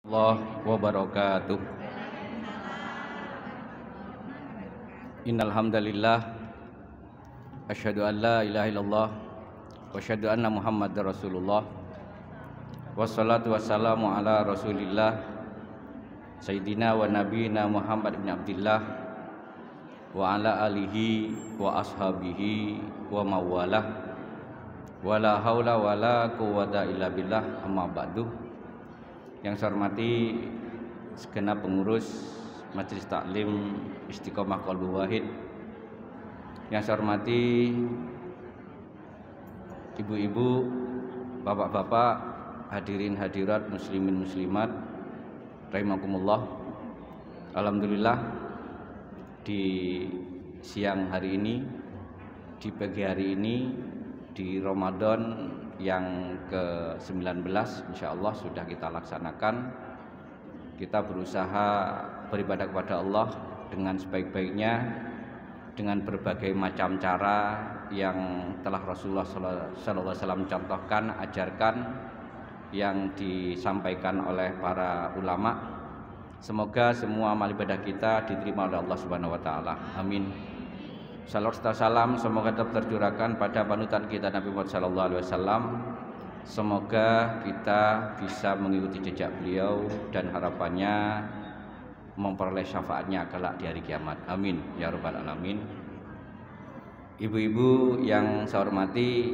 Allah wabarakatuh. Innal hamdalillah asyhadu an la ilaha illallah wa asyhadu anna Muhammadar Rasulullah. Wassalatu wassalamu ala Rasulillah Sayyidina wa nabiyina Muhammad bin Abdillah wa ala alihi wa ashabihi wa mawalah wala haula wala quwwata illa billah, amma ba'du. Yang saya hormati segenap pengurus Majelis Taklim Istiqomah Qalbu Wahid, yang saya hormati ibu-ibu, bapak-bapak, hadirin hadirat, muslimin muslimat rahimakumullah. Alhamdulillah, di siang hari ini, di pagi hari ini, di Ramadan yang ke-19 insyaallah sudah kita laksanakan. Kita berusaha beribadah kepada Allah dengan sebaik-baiknya, dengan berbagai macam cara yang telah Rasulullah SAW contohkan, ajarkan, yang disampaikan oleh para ulama. Semoga semua amal ibadah kita diterima oleh Allah Subhanahu wa taala. Amin. Salam serta salam semoga tetap tercurahkan pada panutan kita Nabi Muhammad SAW. Semoga kita bisa mengikuti jejak beliau dan harapannya memperoleh syafaatnya kelak di hari kiamat. Amin ya rabbal alamin. Ibu-ibu yang saya hormati,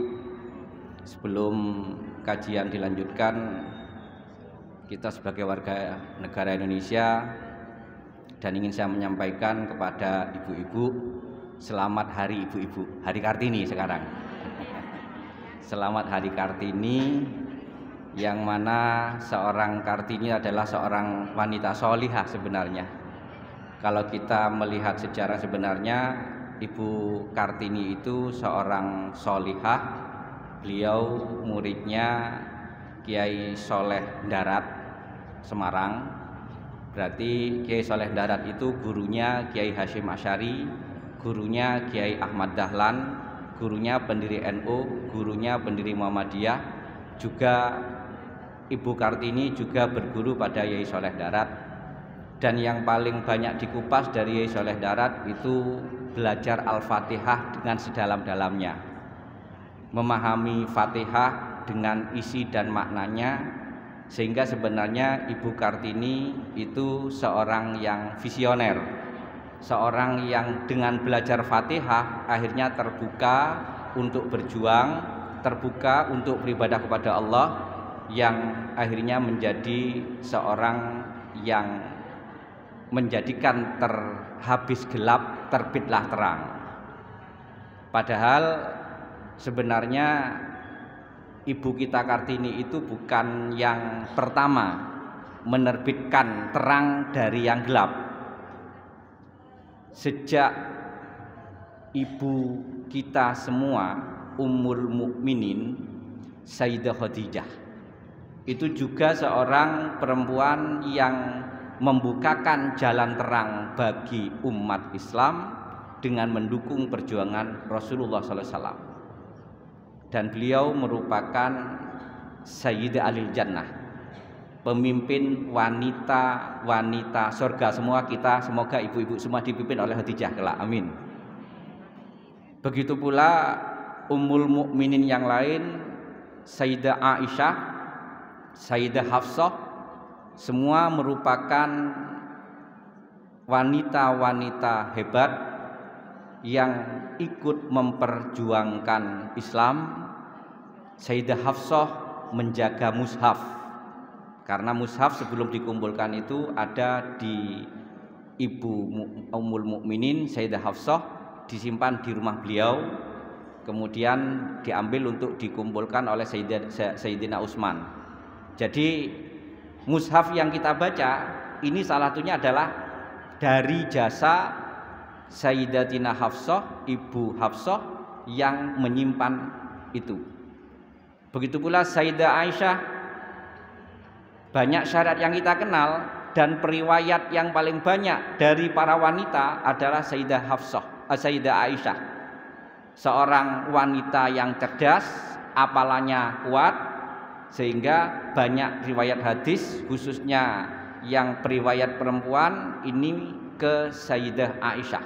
sebelum kajian dilanjutkan, kita sebagai warga negara Indonesia, dan ingin saya menyampaikan kepada ibu-ibu, selamat Hari Ibu-ibu, Hari Kartini sekarang. Selamat Hari Kartini, yang mana seorang Kartini adalah seorang wanita solihah sebenarnya. Kalau kita melihat sejarah sebenarnya, Ibu Kartini itu seorang solihah. Beliau muridnya Kiai Soleh Darat Semarang. Berarti Kiai Soleh Darat itu gurunya Kiai Hasyim Asy'ari, gurunya Kiai Ahmad Dahlan, gurunya pendiri NU, gurunya pendiri Muhammadiyah. Juga Ibu Kartini juga berguru pada Kiai Soleh Darat. Dan yang paling banyak dikupas dari Kiai Soleh Darat itu belajar Al-Fatihah dengan sedalam-dalamnya, memahami Fatihah dengan isi dan maknanya, sehingga sebenarnya Ibu Kartini itu seorang yang visioner, seorang yang dengan belajar Fatihah akhirnya terbuka untuk berjuang, terbuka untuk beribadah kepada Allah, yang akhirnya menjadi seorang yang menjadikan terhabis gelap terbitlah terang. Padahal sebenarnya Ibu kita Kartini itu bukan yang pertama menerbitkan terang dari yang gelap. Sejak ibu kita semua, Ummul Mukminin Sayyidah Khadijah, itu juga seorang perempuan yang membukakan jalan terang bagi umat Islam dengan mendukung perjuangan Rasulullah SAW. Dan beliau merupakan Sayyidah Alil Jannah, pemimpin wanita-wanita surga. Semua kita, semoga ibu-ibu semua dipimpin oleh Khadijah kelak, amin. Begitu pula Ummul Mukminin yang lain, Sayyidah Aisyah, Sayyidah Hafsah, semua merupakan wanita-wanita hebat yang ikut memperjuangkan Islam. Sayyidah Hafsah menjaga mushaf, karena mushaf sebelum dikumpulkan itu ada di Ibu Ummul Mukminin Sayyidah Hafsah, disimpan di rumah beliau, kemudian diambil untuk dikumpulkan oleh Sayyidina Utsman. Jadi mushaf yang kita baca ini salah satunya adalah dari jasa Sayyidatina Hafsah, Ibu Hafsah, yang menyimpan itu. Begitu pula Sayyidah Aisyah. Banyak syarat yang kita kenal, dan periwayat yang paling banyak dari para wanita adalah Sayyidah Aisyah. Seorang wanita yang cerdas, hafalannya kuat, sehingga banyak riwayat hadis khususnya yang periwayat perempuan ini ke Sayyidah Aisyah.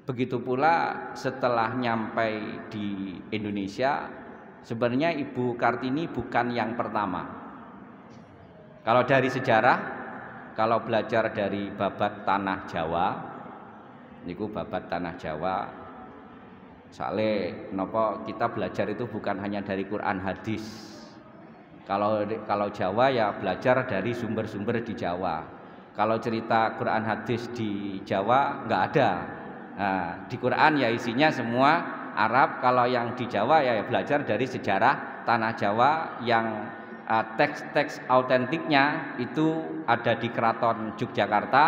Begitu pula setelah nyampai di Indonesia, sebenarnya Ibu Kartini bukan yang pertama. Kalau dari sejarah, kalau belajar dari babat tanah Jawa, niku babat tanah Jawa, soalnya nopo kita belajar itu bukan hanya dari Quran hadis. Kalau Jawa ya belajar dari sumber-sumber di Jawa. Kalau cerita Quran hadis di Jawa nggak ada. Nah, di Quran ya isinya semua Arab. Kalau yang di Jawa ya belajar dari sejarah tanah Jawa yang teks-teks autentiknya itu ada di Keraton Yogyakarta,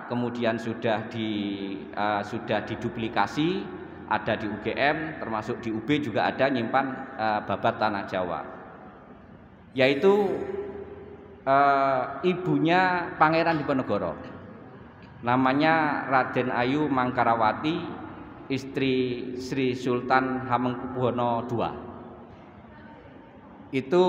kemudian sudah diduplikasi, ada di UGM, termasuk di UB juga ada nyimpan babat tanah Jawa, yaitu ibunya Pangeran Diponegoro, namanya Raden Ayu Mangkarawati, istri Sri Sultan Hamengkubuwono II. Itu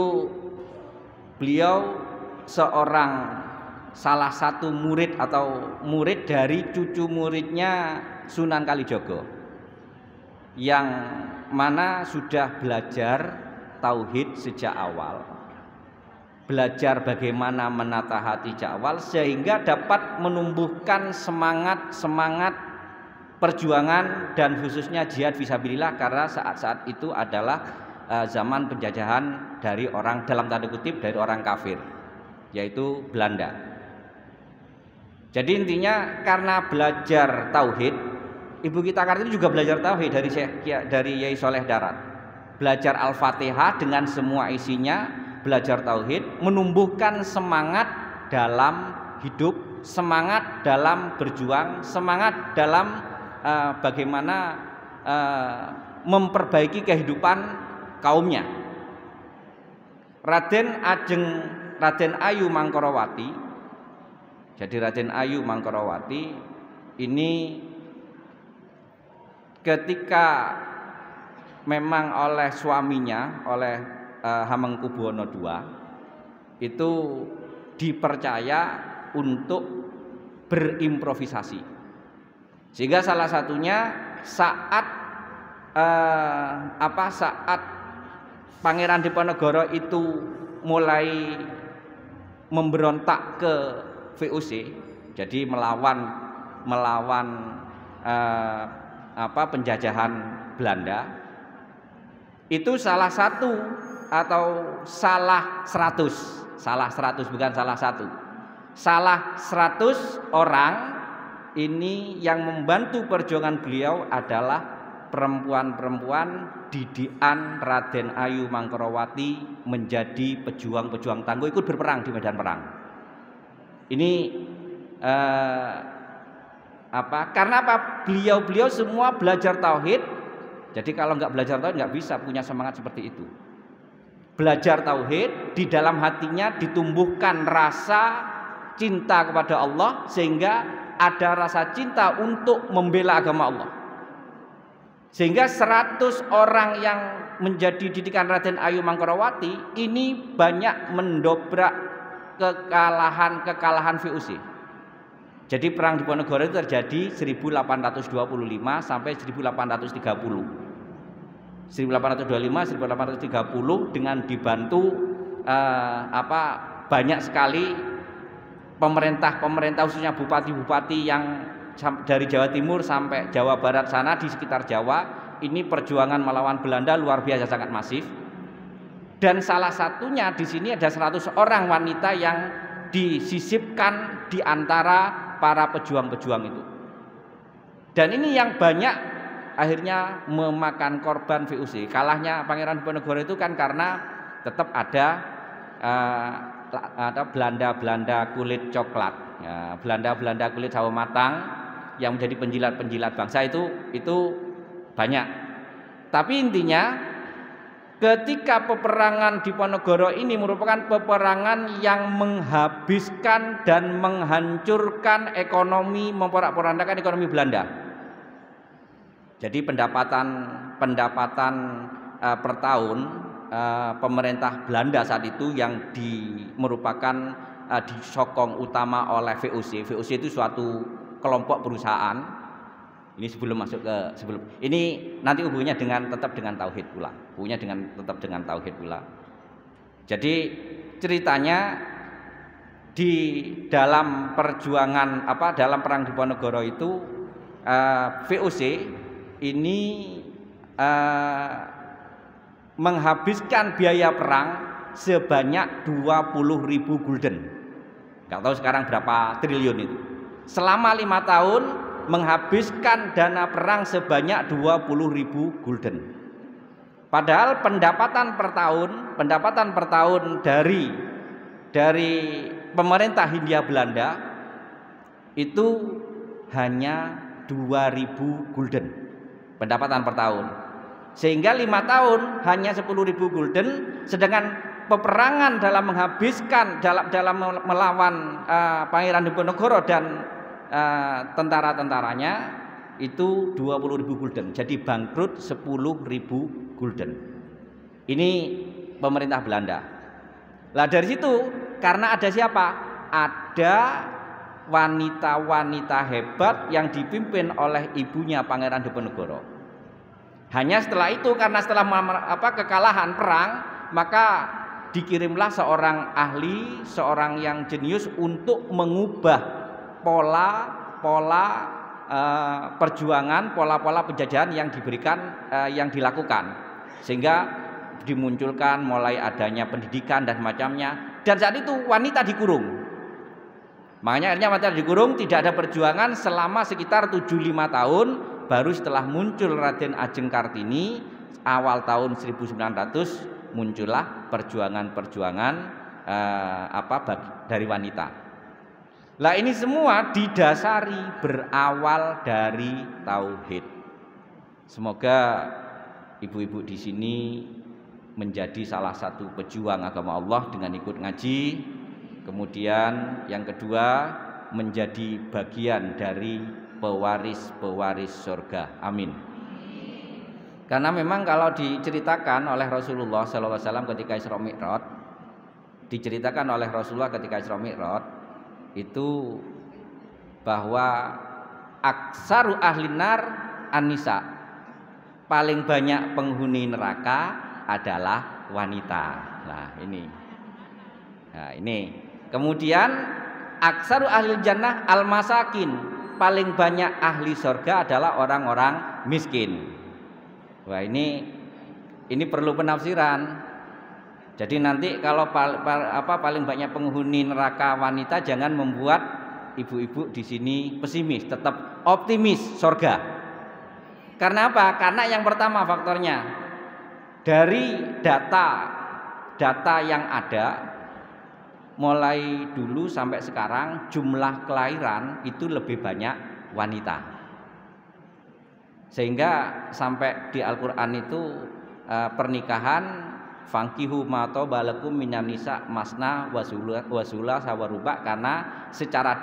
beliau seorang salah satu murid atau murid dari cucu muridnya Sunan Kalijogo, yang mana sudah belajar tauhid sejak awal, belajar bagaimana menata hati sejak awal, sehingga dapat menumbuhkan semangat perjuangan dan khususnya jihad fisabilillah, karena saat-saat itu adalah zaman penjajahan dari orang, dalam tanda kutip, dari orang kafir, yaitu Belanda. Jadi intinya karena belajar tauhid, Ibu kita Kartini juga belajar tauhid dari Yai Soleh Darat, belajar Al-Fatihah dengan semua isinya, belajar tauhid, menumbuhkan semangat dalam hidup, semangat dalam berjuang, semangat dalam bagaimana memperbaiki kehidupan kaumnya. Raden Ayu Mangkarawati, jadi Raden Ayu Mangkarawati ini ketika memang oleh suaminya, oleh Hamengkubuwono II, itu dipercaya untuk berimprovisasi, sehingga salah satunya saat Pangeran Diponegoro itu mulai memberontak ke VOC, jadi melawan penjajahan Belanda, itu salah 100 orang ini yang membantu perjuangan beliau adalah perempuan-perempuan didikan Raden Ayu Mangkarawati menjadi pejuang-pejuang tangguh, ikut berperang di medan perang. Ini karena apa? Beliau semua belajar tauhid. Jadi kalau nggak belajar tauhid nggak bisa punya semangat seperti itu. Belajar tauhid, di dalam hatinya ditumbuhkan rasa cinta kepada Allah, sehingga ada rasa cinta untuk membela agama Allah. Sehingga 100 orang yang menjadi didikan Raden Ayu Mangkarawati ini banyak mendobrak kekalahan VOC. Jadi perang Diponegoro itu terjadi 1825 sampai 1830. 1825 1830 dengan dibantu banyak sekali pemerintah khususnya bupati-bupati yang dari Jawa Timur sampai Jawa Barat sana, di sekitar Jawa ini perjuangan melawan Belanda luar biasa sangat masif. Dan salah satunya di sini ada 100 orang wanita yang disisipkan di antara para pejuang-pejuang itu. Dan ini yang banyak akhirnya memakan korban VOC. Kalahnya Pangeran Diponegoro itu kan karena tetap ada Belanda kulit coklat, ya, Belanda kulit sawo matang yang menjadi penjilat bangsa itu banyak. Tapi intinya ketika peperangan Diponegoro ini merupakan peperangan yang menghabiskan dan menghancurkan ekonomi, memporak-porandakan ekonomi Belanda. Jadi pendapatan per tahun pemerintah Belanda saat itu yang merupakan disokong utama oleh VOC. VOC itu suatu kelompok perusahaan. Ini sebelum masuk ke ini nanti hubungannya tetap dengan tauhid pula. Tetap dengan tauhid pula. Jadi ceritanya di dalam perjuangan dalam perang Diponegoro itu VOC ini menghabiskan biaya perang sebanyak 20.000 gulden. Nggak tahu sekarang berapa triliun itu. Selama 5 tahun menghabiskan dana perang sebanyak 20.000 gulden. Padahal pendapatan per tahun dari pemerintah Hindia Belanda itu hanya 2.000 gulden pendapatan per tahun. Sehingga 5 tahun hanya 10.000 gulden, sedangkan peperangan dalam melawan Pangeran Diponegoro dan tentara-tentaranya itu 20.000 gulden. Jadi bangkrut 10.000 gulden. Ini pemerintah Belanda. Lah dari situ karena ada siapa? Ada wanita-wanita hebat yang dipimpin oleh ibunya Pangeran Diponegoro. Hanya setelah itu karena setelah kekalahan perang, maka dikirimlah seorang ahli, seorang yang jenius untuk mengubah pola perjuangan, pola penjajahan yang dilakukan, sehingga dimunculkan mulai adanya pendidikan dan semacamnya. Dan saat itu wanita dikurung. Makanya akhirnya wanita dikurung, tidak ada perjuangan selama sekitar 75 tahun. Baru setelah muncul Raden Ajeng Kartini awal tahun 1900 muncullah perjuangan-perjuangan dari wanita. Lah ini semua didasari berawal dari tauhid. Semoga ibu-ibu di sini menjadi salah satu pejuang agama Allah dengan ikut ngaji. Kemudian yang kedua menjadi bagian dari pewaris surga. Amin. Karena memang kalau diceritakan oleh Rasulullah SAW ketika Isra Mi'raj, itu bahwa aksaru ahlin nar an-nisa, paling banyak penghuni neraka adalah wanita. Nah ini. Kemudian aksaru ahlil jannah al-masakin, paling banyak ahli surga adalah orang-orang miskin. Wah ini perlu penafsiran. Jadi nanti kalau paling banyak penghuni neraka wanita, jangan membuat ibu-ibu di sini pesimis, tetap optimis surga. Karena apa? Karena yang pertama faktornya dari data yang ada mulai dulu sampai sekarang jumlah kelahiran itu lebih banyak wanita. Sehingga sampai di Al-Qur'an itu pernikahan fankihu ma tabalakum minan nisa masna wasula sawaruba, karena secara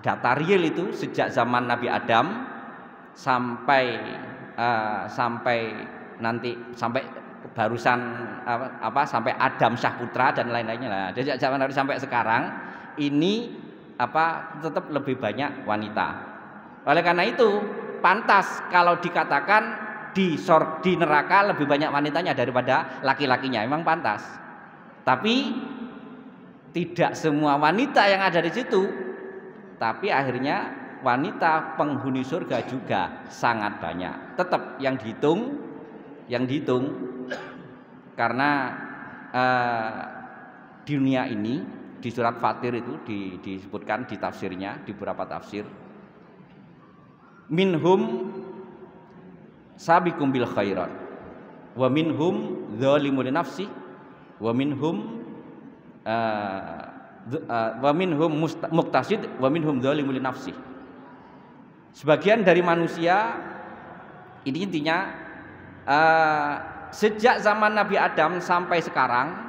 data real itu sejak zaman Nabi Adam sampai barusan sampai Adam Syahputra dan lain-lainnya lah. Dari zaman Nabi sampai sekarang ini tetap lebih banyak wanita. Oleh karena itu pantas kalau dikatakan di neraka lebih banyak wanitanya daripada laki-lakinya, memang pantas. Tapi tidak semua wanita yang ada di situ. Tapi akhirnya wanita penghuni surga juga sangat banyak. Tetap yang dihitung karena di dunia ini di surat Fatir itu disebutkan di tafsirnya, di beberapa tafsir, minhum sabiqum bil khairat wa minhum dzalimun li nafsi wa minhum muqtasid wa minhum dzalimun li nafsi. Sebagian dari manusia ini intinya sejak zaman Nabi Adam sampai sekarang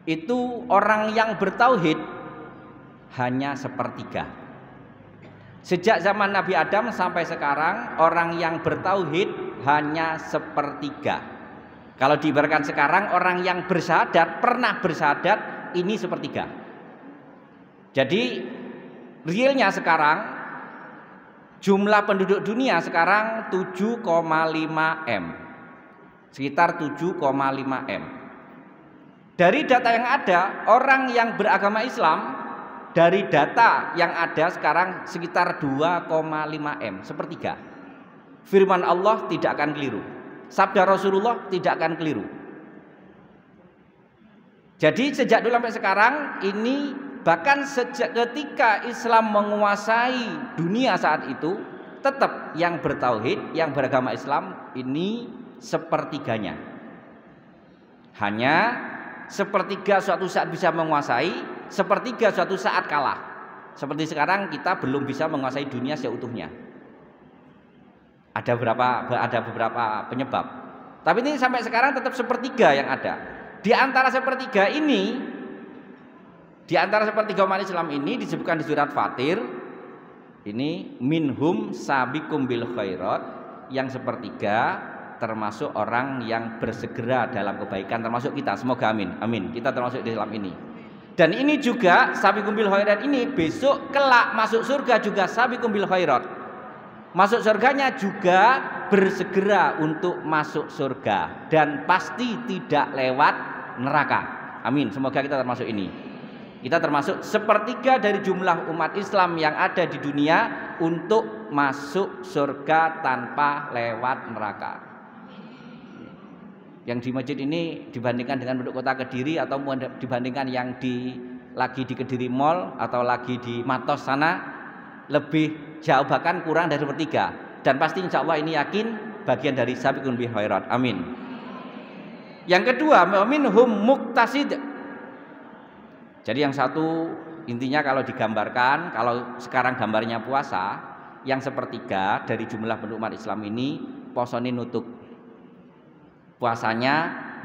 itu orang yang bertauhid hanya sepertiga. Sejak zaman Nabi Adam sampai sekarang orang yang bertauhid hanya sepertiga. Kalau diibaratkan sekarang, orang yang bersyahadat, pernah bersyahadat, ini sepertiga. Jadi realnya sekarang jumlah penduduk dunia sekarang 7,5 M, sekitar 7,5 M. Dari data yang ada, orang yang beragama Islam dari data yang ada sekarang sekitar 2,5 M, sepertiga. Firman Allah tidak akan keliru, sabda Rasulullah tidak akan keliru. Jadi sejak dulu sampai sekarang ini, bahkan sejak ketika Islam menguasai dunia saat itu, tetap yang bertauhid, yang beragama Islam ini sepertiganya. Hanya sepertiga suatu saat bisa menguasai, sepertiga suatu saat kalah. Seperti sekarang kita belum bisa menguasai dunia seutuhnya. Ada beberapa penyebab. Tapi ini sampai sekarang tetap sepertiga yang ada. Di antara sepertiga ini, di antara sepertiga umat Islam ini disebutkan di surat Fatir, ini minhum sabiqum bil khairat, yang sepertiga termasuk orang yang bersegera dalam kebaikan, termasuk kita. Semoga amin. Amin. Kita termasuk di dalam ini. Dan ini juga sabiqum bil khairat ini besok kelak masuk surga juga sabiqum bil khairat. Masuk surganya juga bersegera untuk masuk surga dan pasti tidak lewat neraka. Amin. Semoga kita termasuk ini. Kita termasuk sepertiga dari jumlah umat Islam yang ada di dunia untuk masuk surga tanpa lewat neraka. Yang di masjid ini dibandingkan dengan penduduk kota Kediri atau dibandingkan yang lagi di Kediri Mall atau lagi di Matos sana, lebih jauh, bahkan kurang dari sepertiga. Dan pasti insya Allah ini yakin bagian dari sabiqun bil khairat. Amin. Yang kedua, minhum muqtasid. Jadi yang satu intinya kalau digambarkan, kalau sekarang gambarnya puasa, yang sepertiga dari jumlah penduduk umat Islam ini posoni nutuk. Puasanya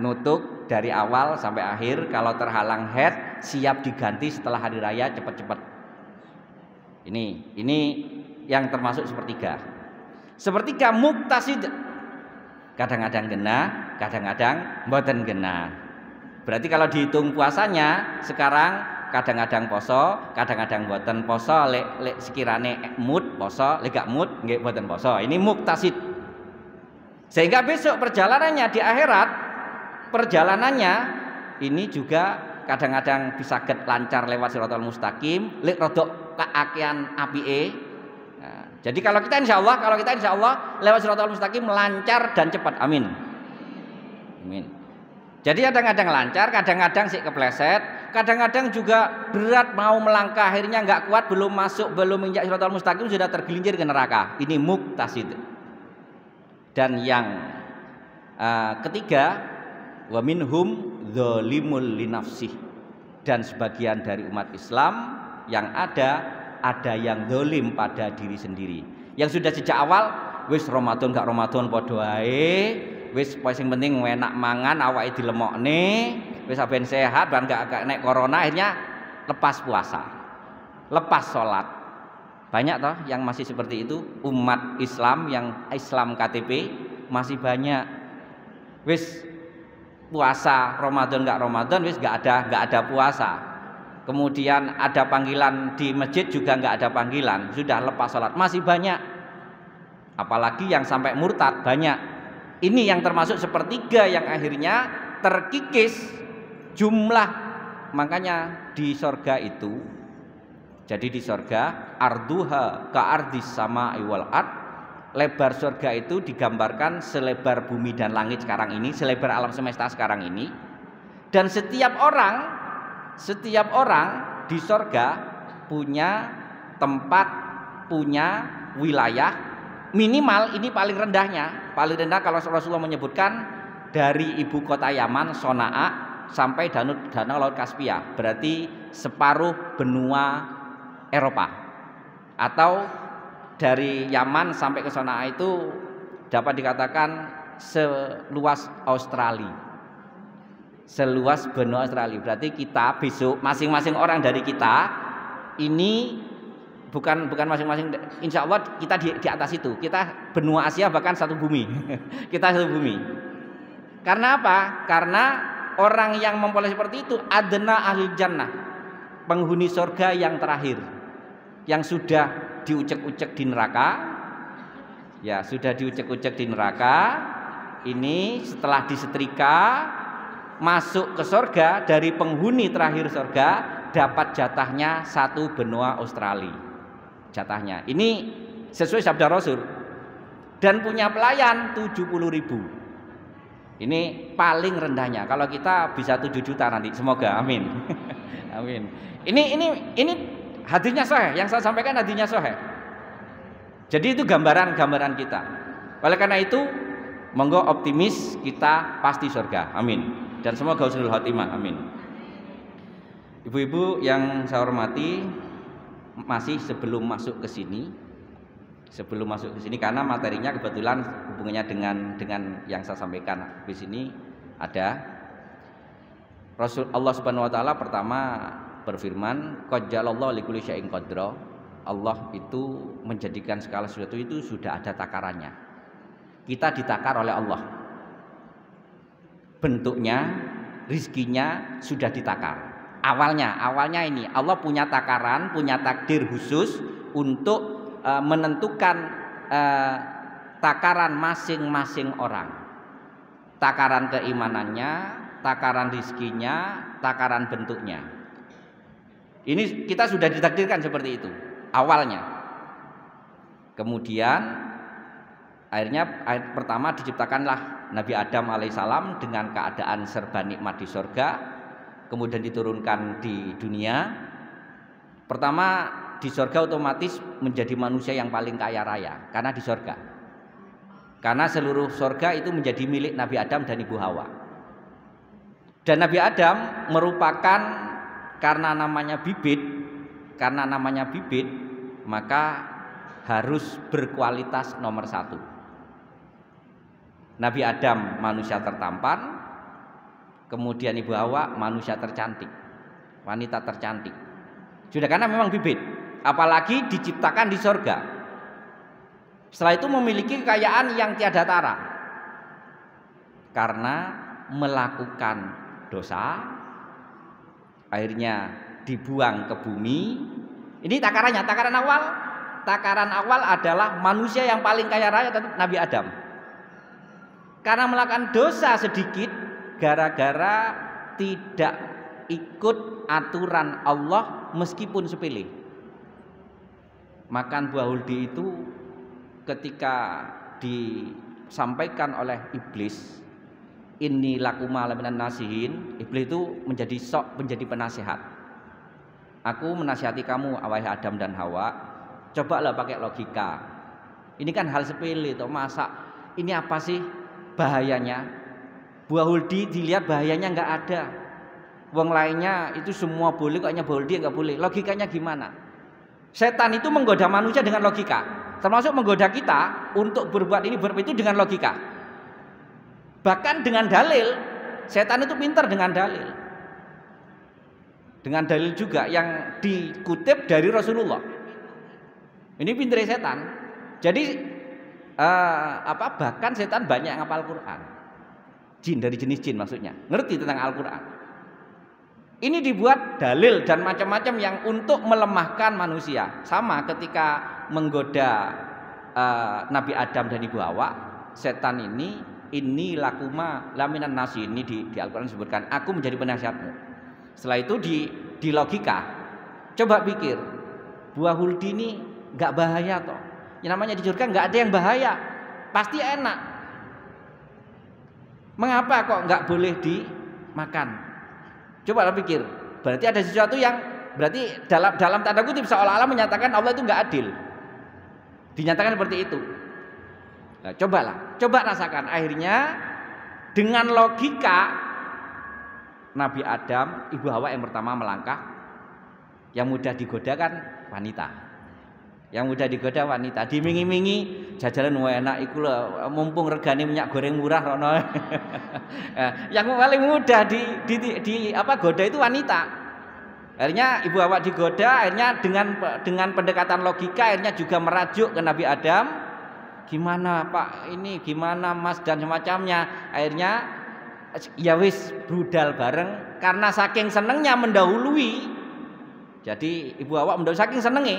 nutuk dari awal sampai akhir. Kalau terhalang haid siap diganti setelah hari raya cepat-cepat. Ini yang termasuk sepertiga. Sepertiga muqtasid. Kadang-kadang genah, kadang-kadang mboten genah. Berarti kalau dihitung puasanya sekarang kadang-kadang poso, kadang-kadang mboten poso, lek sekirane mood poso, lek gak mood nggih mboten poso. Ini muqtasid. Sehingga besok perjalanannya di akhirat, perjalanannya ini juga kadang-kadang bisa lancar lewat siratal mustaqim, lek rodok keakian apike. Nah, jadi kalau kita insya Allah lewat siratal mustaqim lancar dan cepat. Amin. Amin. Jadi kadang-kadang lancar, kadang-kadang sih kepleset, kadang-kadang juga berat mau melangkah, akhirnya nggak kuat, belum masuk, belum menginjak siratal mustaqim sudah tergelincir ke neraka. Ini muqtasid. Dan yang ketiga, wa minhum zalimul linafsih. Dan sebagian dari umat Islam yang ada yang zalim pada diri sendiri. Yang sudah sejak awal wis Ramadan gak Ramadan padha wae. Wis sing penting enak mangan, awake dilemokne, wis saben sehat dan gak nek corona, akhirnya lepas puasa, lepas sholat. Banyak toh yang masih seperti itu. Umat Islam yang Islam KTP masih banyak. Wis puasa Ramadan gak Ramadan, wis gak ada puasa. Kemudian ada panggilan di masjid juga gak ada panggilan, sudah lepas sholat. Masih banyak. Apalagi yang sampai murtad banyak. Ini yang termasuk sepertiga yang akhirnya terkikis jumlah. Makanya di sorga itu, jadi di sorga arduha ka'ardis sama'i wal ard, lebar sorga itu digambarkan selebar bumi dan langit sekarang ini, selebar alam semesta sekarang ini. Dan setiap orang di sorga punya tempat, punya wilayah. Minimal ini paling rendahnya, paling rendah kalau Rasulullah menyebutkan dari ibu kota Yaman Sonaa sampai danau laut Kaspia, berarti separuh benua Eropa. Atau dari Yaman sampai ke Sonaa itu dapat dikatakan seluas Australia, seluas benua Australia. Berarti kita besok masing-masing orang dari kita ini bukan masing-masing, insya Allah kita di atas itu. Kita benua Asia bahkan satu bumi. Kita satu bumi. Karena apa? Karena orang yang mempelai seperti itu adna ahli jannah, penghuni surga yang terakhir, yang sudah diucek-ucek di neraka. Ya, sudah diucek-ucek di neraka. Ini setelah disetrika masuk ke surga, dari penghuni terakhir surga dapat jatahnya 1 benua Australia. Jatahnya. Ini sesuai sabda Rasul. Dan punya pelayan 70.000. Ini paling rendahnya. Kalau kita bisa 7 juta nanti, semoga, amin. Amin. Ini hadisnya sahih, yang saya sampaikan hadisnya sahih. Jadi itu gambaran kita. Oleh karena itu, monggo optimis, kita pasti surga. Amin. Dan semoga husnul khotimah. Amin. Ibu-ibu yang saya hormati, masih sebelum masuk ke sini, karena materinya kebetulan hubungannya dengan yang saya sampaikan di sini ada. Rasul Allah Subhanahu wa taala pertama berfirman, qad ja'alallahu likulli syai'in qadra. Allah itu menjadikan segala sesuatu itu sudah ada takarannya. Kita ditakar oleh Allah. Bentuknya, rizkinya sudah ditakar. Awalnya ini Allah punya takaran, punya takdir khusus untuk menentukan takaran masing-masing orang. Takaran keimanannya, takaran rizkinya, takaran bentuknya. Ini kita sudah ditakdirkan seperti itu awalnya. Kemudian akhirnya pertama diciptakanlah Nabi Adam alaihissalam dengan keadaan serba nikmat di surga, kemudian diturunkan di dunia. Pertama di surga otomatis menjadi manusia yang paling kaya raya karena di surga. Karena seluruh surga itu menjadi milik Nabi Adam dan Ibu Hawa. Dan Nabi Adam merupakan karena namanya bibit, maka harus berkualitas nomor 1. Nabi Adam manusia tertampan, kemudian Ibu Hawa manusia tercantik, wanita tercantik. Sudah, karena memang bibit, apalagi diciptakan di surga. Setelah itu memiliki kekayaan yang tiada tara karena melakukan dosa, akhirnya dibuang ke bumi. Ini takarannya, takaran awal adalah manusia yang paling kaya raya tetap Nabi Adam. Karena melakukan dosa sedikit, gara-gara tidak ikut aturan Allah meskipun sepele. Makan buah huldi itu ketika disampaikan oleh iblis, inni lakuma laminan nasihin, iblis itu menjadi penasehat. Aku menasihati kamu wahai Adam dan Hawa, cobalah pakai logika. Ini kan hal sepele toh, masa ini apa sih bahayanya? Buah huldi dilihat bahayanya nggak ada. Wong lainnya itu semua boleh, kok hanya buah huldi nggak boleh. Logikanya gimana? Setan itu menggoda manusia dengan logika, termasuk menggoda kita untuk berbuat ini itu dengan logika. Bahkan dengan dalil. Setan itu pintar dengan dalil. Dengan dalil juga yang dikutip dari Rasulullah. Ini pintar setan. Jadi bahkan setan banyak ngapal Quran. Jin, dari jenis jin maksudnya, ngerti tentang Al-Quran. Ini dibuat dalil dan macam-macam yang untuk melemahkan manusia. Sama ketika menggoda Nabi Adam dan Ibu Hawa, setan ini lakuma laminan nasi, ini di Al-Quran disebutkan, aku menjadi penasihatmu. Setelah itu di logika, coba pikir, buah huldi ini nggak bahaya toh? Yang namanya di surga nggak ada yang bahaya, pasti enak. Mengapa kok nggak boleh dimakan? Coba pikir, berarti ada sesuatu yang berarti dalam tanda kutip seolah-olah menyatakan Allah itu nggak adil. Dinyatakan seperti itu. Nah, coba rasakan. Akhirnya dengan logika Nabi Adam, Ibu Hawa yang pertama melangkah. Yang mudah digoda kan wanita. Yang mudah digoda wanita, dimingi-mingi jajalan enak iku lho, mumpung regane minyak goreng murah rono. Yang paling mudah goda itu wanita. Akhirnya Ibu Hawa digoda, akhirnya dengan pendekatan logika akhirnya juga merajuk ke Nabi Adam. Gimana Pak ini, gimana Mas dan semacamnya. Akhirnya ya wis budal bareng karena saking senengnya mendahului. Jadi Ibu Hawa mendahului saking senenge.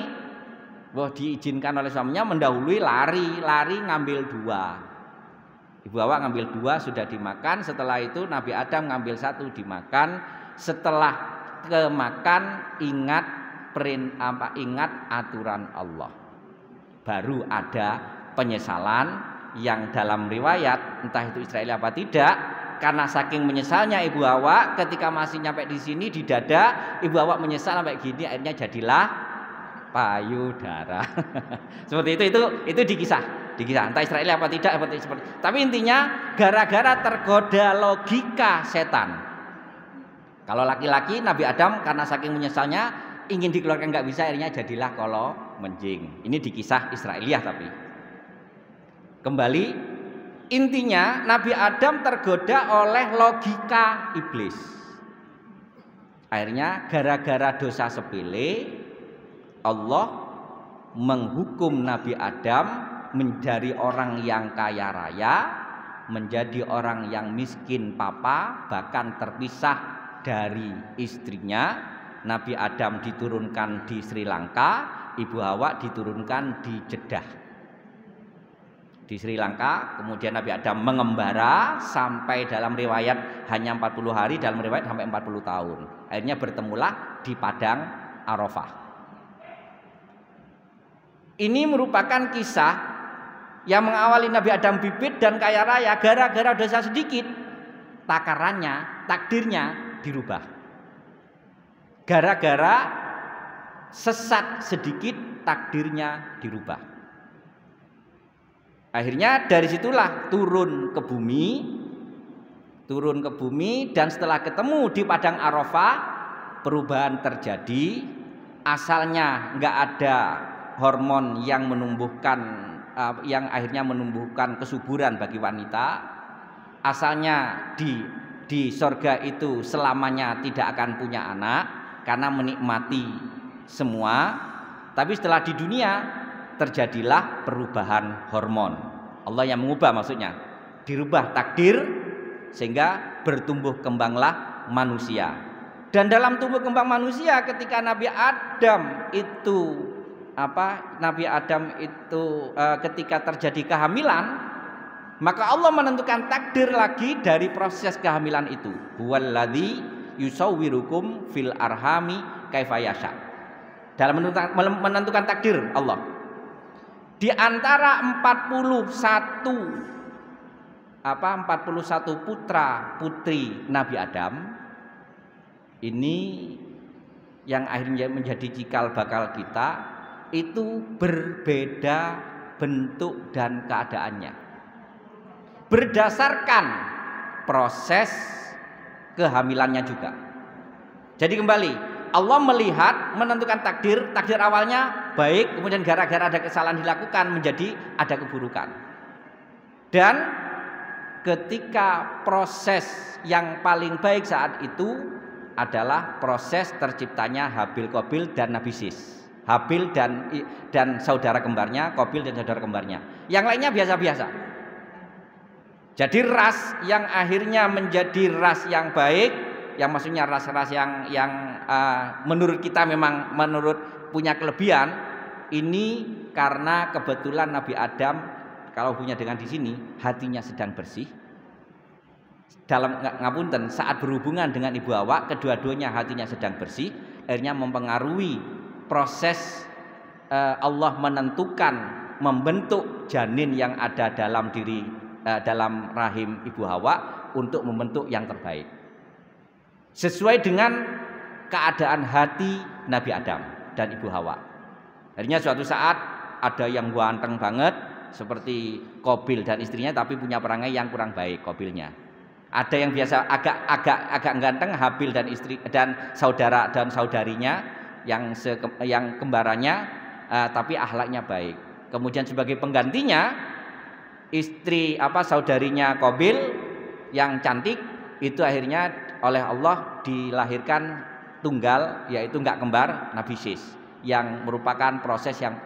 Wah, diizinkan oleh suaminya mendahului, lari ngambil 2. Ibu Hawa ngambil 2 sudah dimakan. Setelah itu Nabi Adam ngambil 1 dimakan. Setelah kemakan ingat aturan Allah. Baru ada penyesalan yang dalam riwayat entah itu Israel apa tidak, karena saking menyesalnya Ibu Hawa ketika masih nyampe di sini di dada, Ibu Hawa menyesal sampai gini, akhirnya jadilah payudara. Seperti itu dikisah entah Israel apa tidak seperti. Tapi intinya gara-gara tergoda logika setan. Kalau laki-laki Nabi Adam karena saking menyesalnya ingin dikeluarkan nggak bisa, akhirnya jadilah kolo menjing. Ini dikisah Israiliyah tapi. Kembali, intinya Nabi Adam tergoda oleh logika iblis. Akhirnya gara-gara dosa sepele, Allah menghukum Nabi Adam menjadi orang yang kaya raya, menjadi orang yang miskin papa, bahkan terpisah dari istrinya. Nabi Adam diturunkan di Sri Lanka, Ibu Hawa diturunkan di Jeddah. Di Sri Lanka, kemudian Nabi Adam mengembara sampai dalam riwayat hanya 40 hari, dalam riwayat sampai 40 tahun. Akhirnya bertemulah di padang Arafah. Ini merupakan kisah yang mengawali Nabi Adam bibit dan kaya raya. Gara-gara dosa sedikit, takarannya, takdirnya dirubah. Gara-gara sesat sedikit, takdirnya dirubah. Akhirnya dari situlah turun ke bumi dan setelah ketemu di padang Arafah perubahan terjadi. Asalnya nggak ada hormon yang menumbuhkan yang akhirnya menumbuhkan kesuburan bagi wanita. Asalnya di sorga itu selamanya tidak akan punya anak karena menikmati semua. Tapi setelah di dunia terjadilah perubahan hormon. Allah yang mengubah, maksudnya dirubah takdir sehingga bertumbuh kembanglah manusia. Dan dalam tumbuh kembang manusia ketika Nabi Adam itu ketika terjadi kehamilan, maka Allah menentukan takdir lagi dari proses kehamilan itu. Huwallazi yusawwirukum fil arhami kaifa yasha. Dalam menentukan takdir Allah. Di antara 41 putra putri Nabi Adam, ini yang akhirnya menjadi cikal bakal kita, itu berbeda bentuk dan keadaannya berdasarkan proses kehamilannya juga. Jadi kembali, Allah melihat menentukan takdir awalnya baik, kemudian gara-gara ada kesalahan dilakukan menjadi ada keburukan. Dan ketika proses yang paling baik saat itu adalah proses terciptanya Habil Qabil dan Nabi Sis. Habil dan saudara kembarnya, Qabil dan saudara kembarnya. Yang lainnya biasa-biasa. Jadi ras yang akhirnya menjadi ras yang baik, yang maksudnya ras-ras yang menurut kita memang punya kelebihan, ini karena kebetulan Nabi Adam kalau punya dengan di sini hatinya sedang bersih. Dalam ngapunten saat berhubungan dengan Ibu Hawa, kedua-duanya hatinya sedang bersih, akhirnya mempengaruhi proses Allah menentukan membentuk janin yang ada dalam dalam rahim Ibu Hawa untuk membentuk yang terbaik sesuai dengan keadaan hati Nabi Adam dan Ibu Hawa. Akhirnya suatu saat ada yang ganteng banget seperti Qabil dan istrinya, tapi punya perangai yang kurang baik Qabilnya. Ada yang biasa agak ganteng, Habil dan istri dan saudara dan saudarinya yang kembarannya, tapi akhlaknya baik. Kemudian sebagai penggantinya saudarinya Qabil yang cantik itu akhirnya oleh Allah dilahirkan tunggal, yaitu enggak kembar, Nabi Sis, yang merupakan proses yang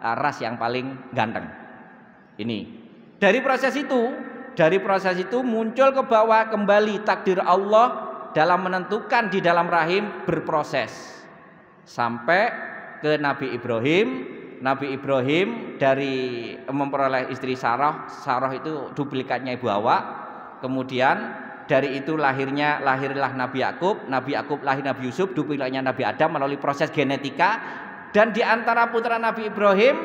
ras yang paling ganteng. Ini dari proses itu dari proses itu muncul ke bawah kembali takdir Allah dalam menentukan di dalam rahim berproses sampai ke Nabi Ibrahim. Nabi Ibrahim dari memperoleh istri Sarah itu duplikatnya Ibu Hawa. Kemudian dari itu lahirlah Nabi Yakub lahir Nabi Yusuf, duplikatnya Nabi Adam melalui proses genetika. Dan di antara putra Nabi Ibrahim,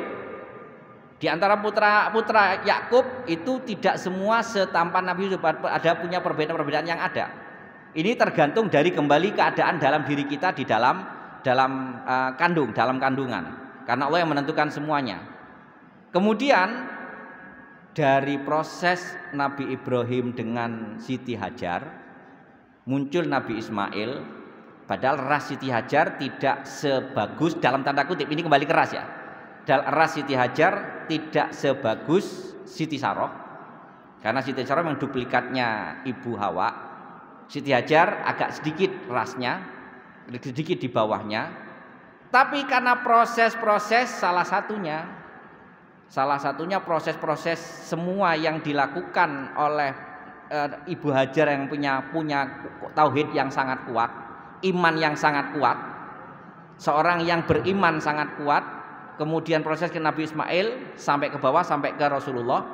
di antara putra Yakub itu tidak semua setampan Nabi Yusuf, ada punya perbedaan-perbedaan yang ada. Ini tergantung dari kembali keadaan dalam diri kita di dalam kandungan. Karena Allah yang menentukan semuanya. Kemudian dari proses Nabi Ibrahim dengan Siti Hajar muncul Nabi Ismail. Padahal ras Siti Hajar tidak sebagus, dalam tanda kutip ini kembali keras ya, ras Siti Hajar tidak sebagus Siti Sarah. Karena Siti Sarah memang duplikatnya Ibu Hawa. Siti Hajar agak sedikit rasnya, sedikit di bawahnya. Tapi karena proses-proses salah satunya proses-proses semua yang dilakukan oleh Ibu Hajar yang punya tauhid yang sangat kuat, iman yang sangat kuat, seorang yang beriman sangat kuat. Kemudian proses ke Nabi Ismail sampai ke bawah sampai ke Rasulullah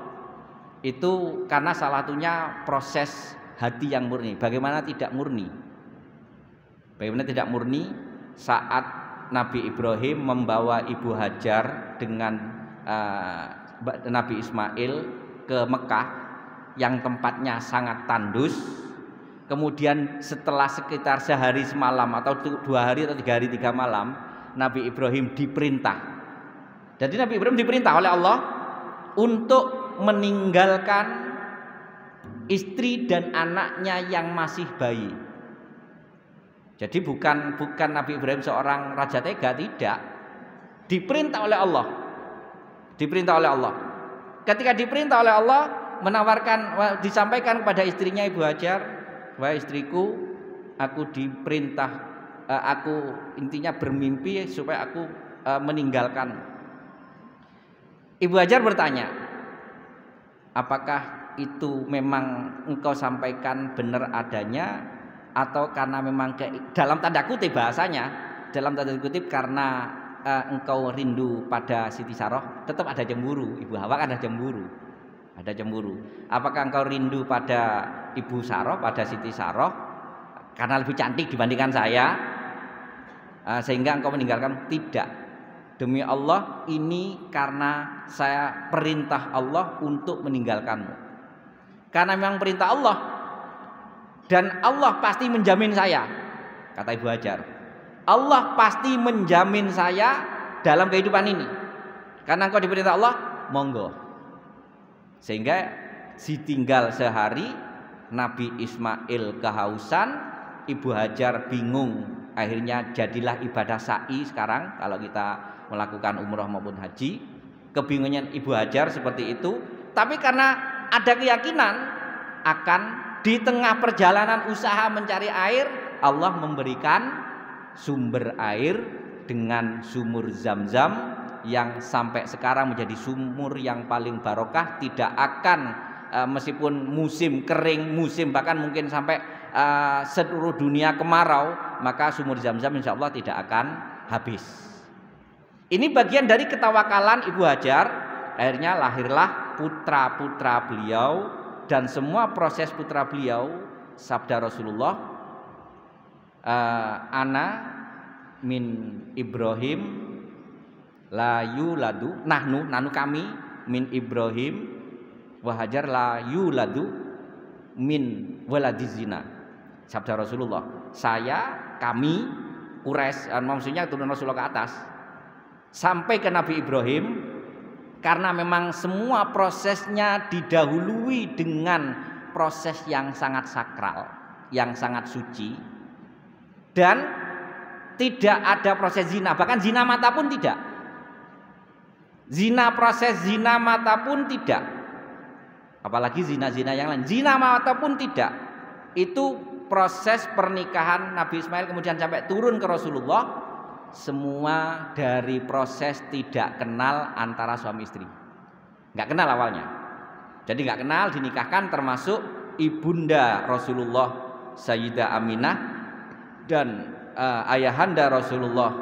itu karena salah satunya proses hati yang murni. Bagaimana tidak murni? Bagaimana tidak murni saat Nabi Ibrahim membawa Ibu Hajar dengan Nabi Ismail ke Mekah yang tempatnya sangat tandus. Kemudian setelah sekitar sehari semalam atau 2 hari atau 3 hari 3 malam, Nabi Ibrahim diperintah. Jadi Nabi Ibrahim diperintah oleh Allah untuk meninggalkan istri dan anaknya yang masih bayi. Jadi bukan Nabi Ibrahim seorang raja tega, tidak. Diperintah oleh Allah. Ketika diperintah oleh Allah, disampaikan kepada istrinya Ibu Hajar, wahai istriku, aku diperintah, aku intinya bermimpi supaya aku meninggalkan. Ibu Hajar bertanya, apakah itu memang engkau sampaikan benar adanya? Atau karena memang dalam tanda kutip bahasanya, dalam tanda kutip karena engkau rindu pada Siti Sarah, tetap ada cemburu. Ibu Hawa kan ada cemburu. Apakah engkau rindu pada Ibu Sarah, pada Siti Sarah karena lebih cantik dibandingkan saya, sehingga engkau meninggalkan? Tidak. Demi Allah, ini karena saya perintah Allah untuk meninggalkanmu. Karena memang perintah Allah. Dan Allah pasti menjamin saya, kata Ibu Hajar. Allah pasti menjamin saya dalam kehidupan ini. Karena engkau diperintah Allah, monggo. Sehingga ditinggal sehari, Nabi Ismail kehausan, Ibu Hajar bingung. Akhirnya jadilah ibadah sa'i sekarang kalau kita melakukan umroh maupun haji. Kebingungan Ibu Hajar seperti itu. Tapi karena ada keyakinan akan di tengah perjalanan usaha mencari air, Allah memberikan sumber air dengan sumur Zam-Zam yang sampai sekarang menjadi sumur yang paling barokah. Tidak akan meskipun musim kering, musim bahkan mungkin sampai seluruh dunia kemarau, maka sumur Zam-Zam insya Allah tidak akan habis. Ini bagian dari ketawakalan Ibu Hajar. Akhirnya lahirlah putra-putra beliau. Dan semua proses putra beliau, sabda Rasulullah, ana min Ibrahim la yuladu, nahnu kami min Ibrahim wa Hajar la yuladu min waladiz zina. Sabda Rasulullah, kami Quraisy, maksudnya turun Rasulullah ke atas sampai ke Nabi Ibrahim. Karena memang semua prosesnya didahului dengan proses yang sangat sakral, yang sangat suci, dan tidak ada proses zina, bahkan zina mata pun tidak. Proses zina mata pun tidak. Apalagi zina-zina yang lain. Zina mata pun tidak. Itu proses pernikahan Nabi Ismail kemudian sampai turun ke Rasulullah. Semua dari proses tidak kenal antara suami istri, nggak kenal awalnya. Jadi nggak kenal, dinikahkan, termasuk ibunda Rasulullah Sayyidah Aminah dan ayahanda Rasulullah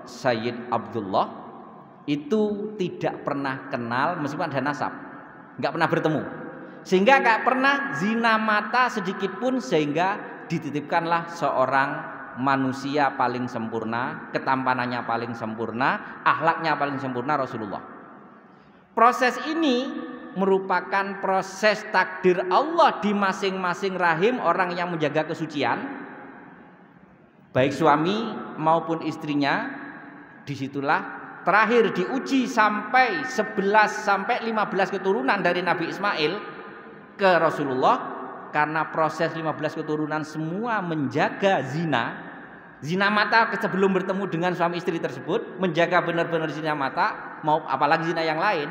Sayyid Abdullah itu tidak pernah kenal meskipun ada nasab, nggak pernah bertemu, sehingga nggak pernah zina mata sedikit pun, sehingga dititipkanlah seorang manusia paling sempurna, ketampanannya paling sempurna, akhlaknya paling sempurna, Rasulullah. Proses ini merupakan proses takdir Allah di masing-masing rahim orang yang menjaga kesucian, baik suami maupun istrinya. Disitulah terakhir diuji sampai 11 sampai 15 keturunan dari Nabi Ismail ke Rasulullah, karena proses 15 keturunan semua menjaga zina mata sebelum bertemu dengan suami istri tersebut, menjaga benar-benar zina mata, mau apalagi zina yang lain.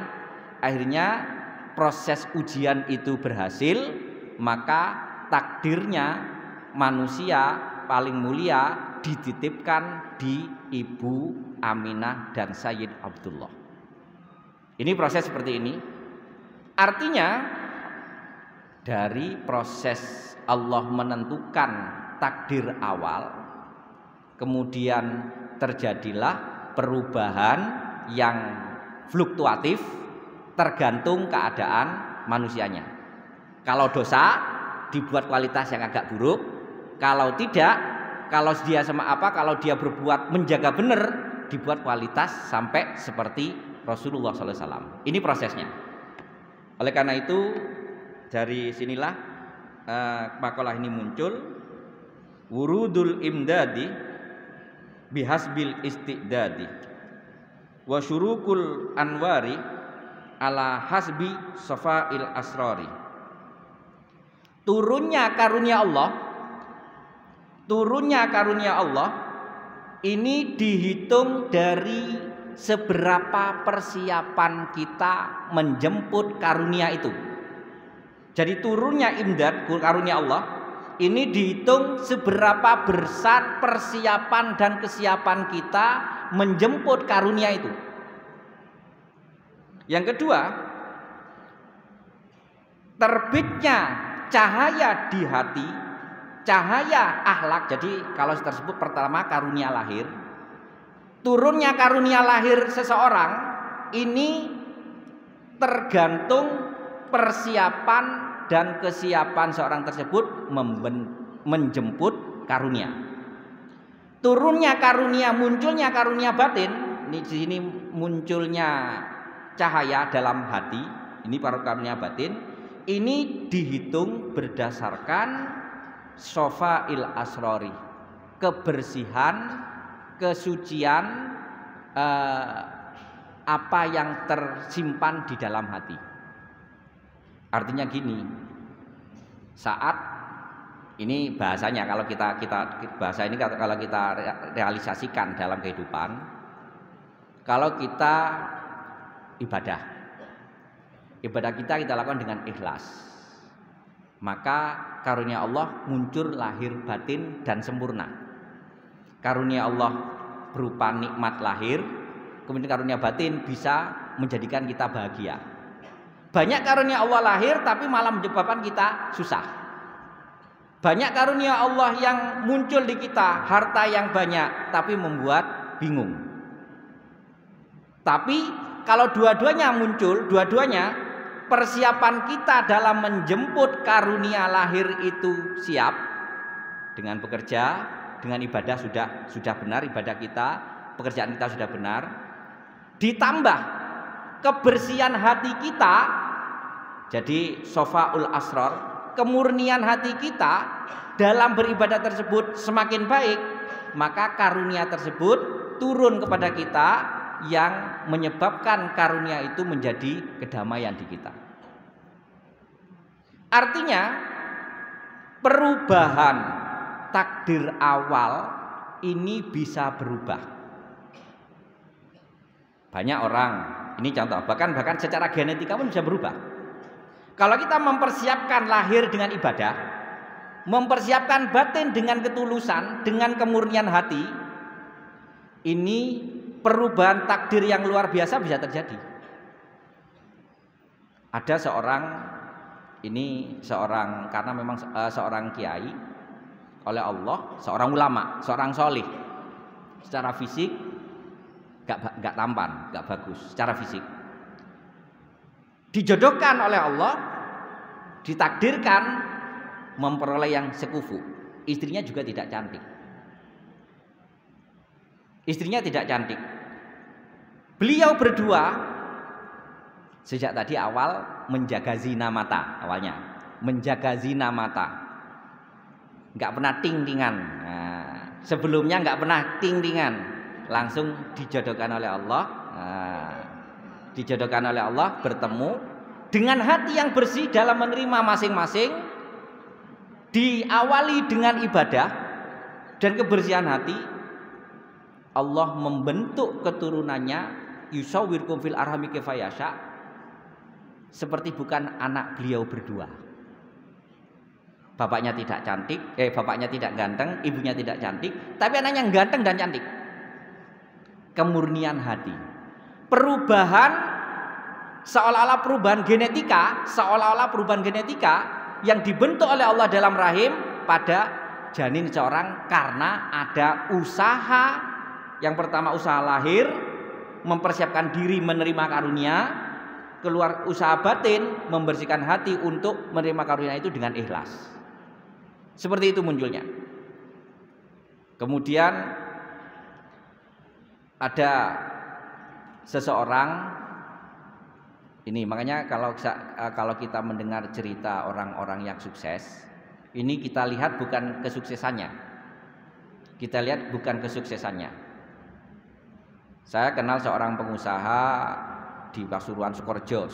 Akhirnya proses ujian itu berhasil, maka takdirnya manusia paling mulia dititipkan di Ibu Aminah dan Sayyid Abdullah. Ini proses seperti ini. Artinya dari proses Allah menentukan takdir awal, kemudian terjadilah perubahan yang fluktuatif tergantung keadaan manusianya. Kalau dosa dibuat kualitas yang agak buruk, kalau tidak, kalau dia kalau dia berbuat menjaga benar, dibuat kualitas sampai seperti Rasulullah SAW. Ini prosesnya. Oleh karena itu dari sinilah makalah ini muncul, wurudul imdadi bihasbil istidadi wa syurukul anwari ala hasbi safail asrari. Turunnya karunia Allah ini dihitung dari seberapa persiapan kita menjemput karunia itu. Jadi turunnya imdad karunia Allah ini dihitung seberapa besar persiapan dan kesiapan kita menjemput karunia itu. Yang kedua, terbitnya cahaya di hati, cahaya akhlak. Jadi kalau tersebut pertama karunia lahir, turunnya karunia lahir seseorang ini tergantung persiapan dan kesiapan seorang tersebut menjemput karunia. Turunnya karunia, munculnya karunia batin, ini di sini munculnya cahaya dalam hati, ini para karunia batin, ini dihitung berdasarkan sofail asrori, kebersihan, kesucian apa yang tersimpan di dalam hati. Artinya gini, saat ini bahasanya kalau kita bahasa ini kalau kita realisasikan dalam kehidupan, kalau kita ibadah kita lakukan dengan ikhlas, maka karunia Allah muncul lahir batin dan sempurna. Karunia Allah berupa nikmat lahir, kemudian karunia batin bisa menjadikan kita bahagia. Banyak karunia Allah lahir tapi malah menyebabkan kita susah. Banyak karunia Allah yang muncul di kita, harta yang banyak tapi membuat bingung. Tapi kalau dua-duanya muncul, dua-duanya persiapan kita dalam menjemput karunia lahir itu siap, dengan bekerja, dengan ibadah sudah benar ibadah kita, pekerjaan kita sudah benar, ditambah kebersihan hati kita, jadi sofaul asrar, kemurnian hati kita dalam beribadah tersebut semakin baik, maka karunia tersebut turun kepada kita yang menyebabkan karunia itu menjadi kedamaian di kita. Artinya perubahan takdir awal ini bisa berubah. Banyak orang, ini contoh, bahkan secara genetika pun bisa berubah. Kalau kita mempersiapkan lahir dengan ibadah, mempersiapkan batin dengan ketulusan, dengan kemurnian hati, ini perubahan takdir yang luar biasa bisa terjadi. Ada seorang Ini karena memang seorang kiai oleh Allah, seorang ulama, seorang solih. Secara fisik gak tampan, gak bagus secara fisik. Dijodohkan oleh Allah, ditakdirkan memperoleh yang sekufu. Istrinya juga tidak cantik. Istrinya tidak cantik. Beliau berdua sejak tadi awal menjaga zina mata awalnya, menjaga zina mata, nggak pernah ting-tingan. Nah, sebelumnya nggak pernah ting-tingan, langsung dijodohkan oleh Allah. Nah, dijodohkan oleh Allah, bertemu dengan hati yang bersih dalam menerima masing-masing, diawali dengan ibadah dan kebersihan hati. Allah membentuk keturunannya, yusawwirkum fil arhami kaifa yasha, seperti bukan anak beliau berdua. Bapaknya tidak cantik, bapaknya tidak ganteng, ibunya tidak cantik, tapi anaknya ganteng dan cantik. Kemurnian hati, perubahan seolah-olah perubahan genetika yang dibentuk oleh Allah dalam rahim pada janin seorang karena ada usaha. Yang pertama usaha lahir, mempersiapkan diri menerima karunia, keluar usaha batin, membersihkan hati untuk menerima karunia itu dengan ikhlas. Seperti itu munculnya. Kemudian ada seseorang ini, makanya kalau kita mendengar cerita orang-orang yang sukses, ini kita lihat bukan kesuksesannya. Kita lihat bukan kesuksesannya. Saya kenal seorang pengusaha di Pasuruan, Sukorejo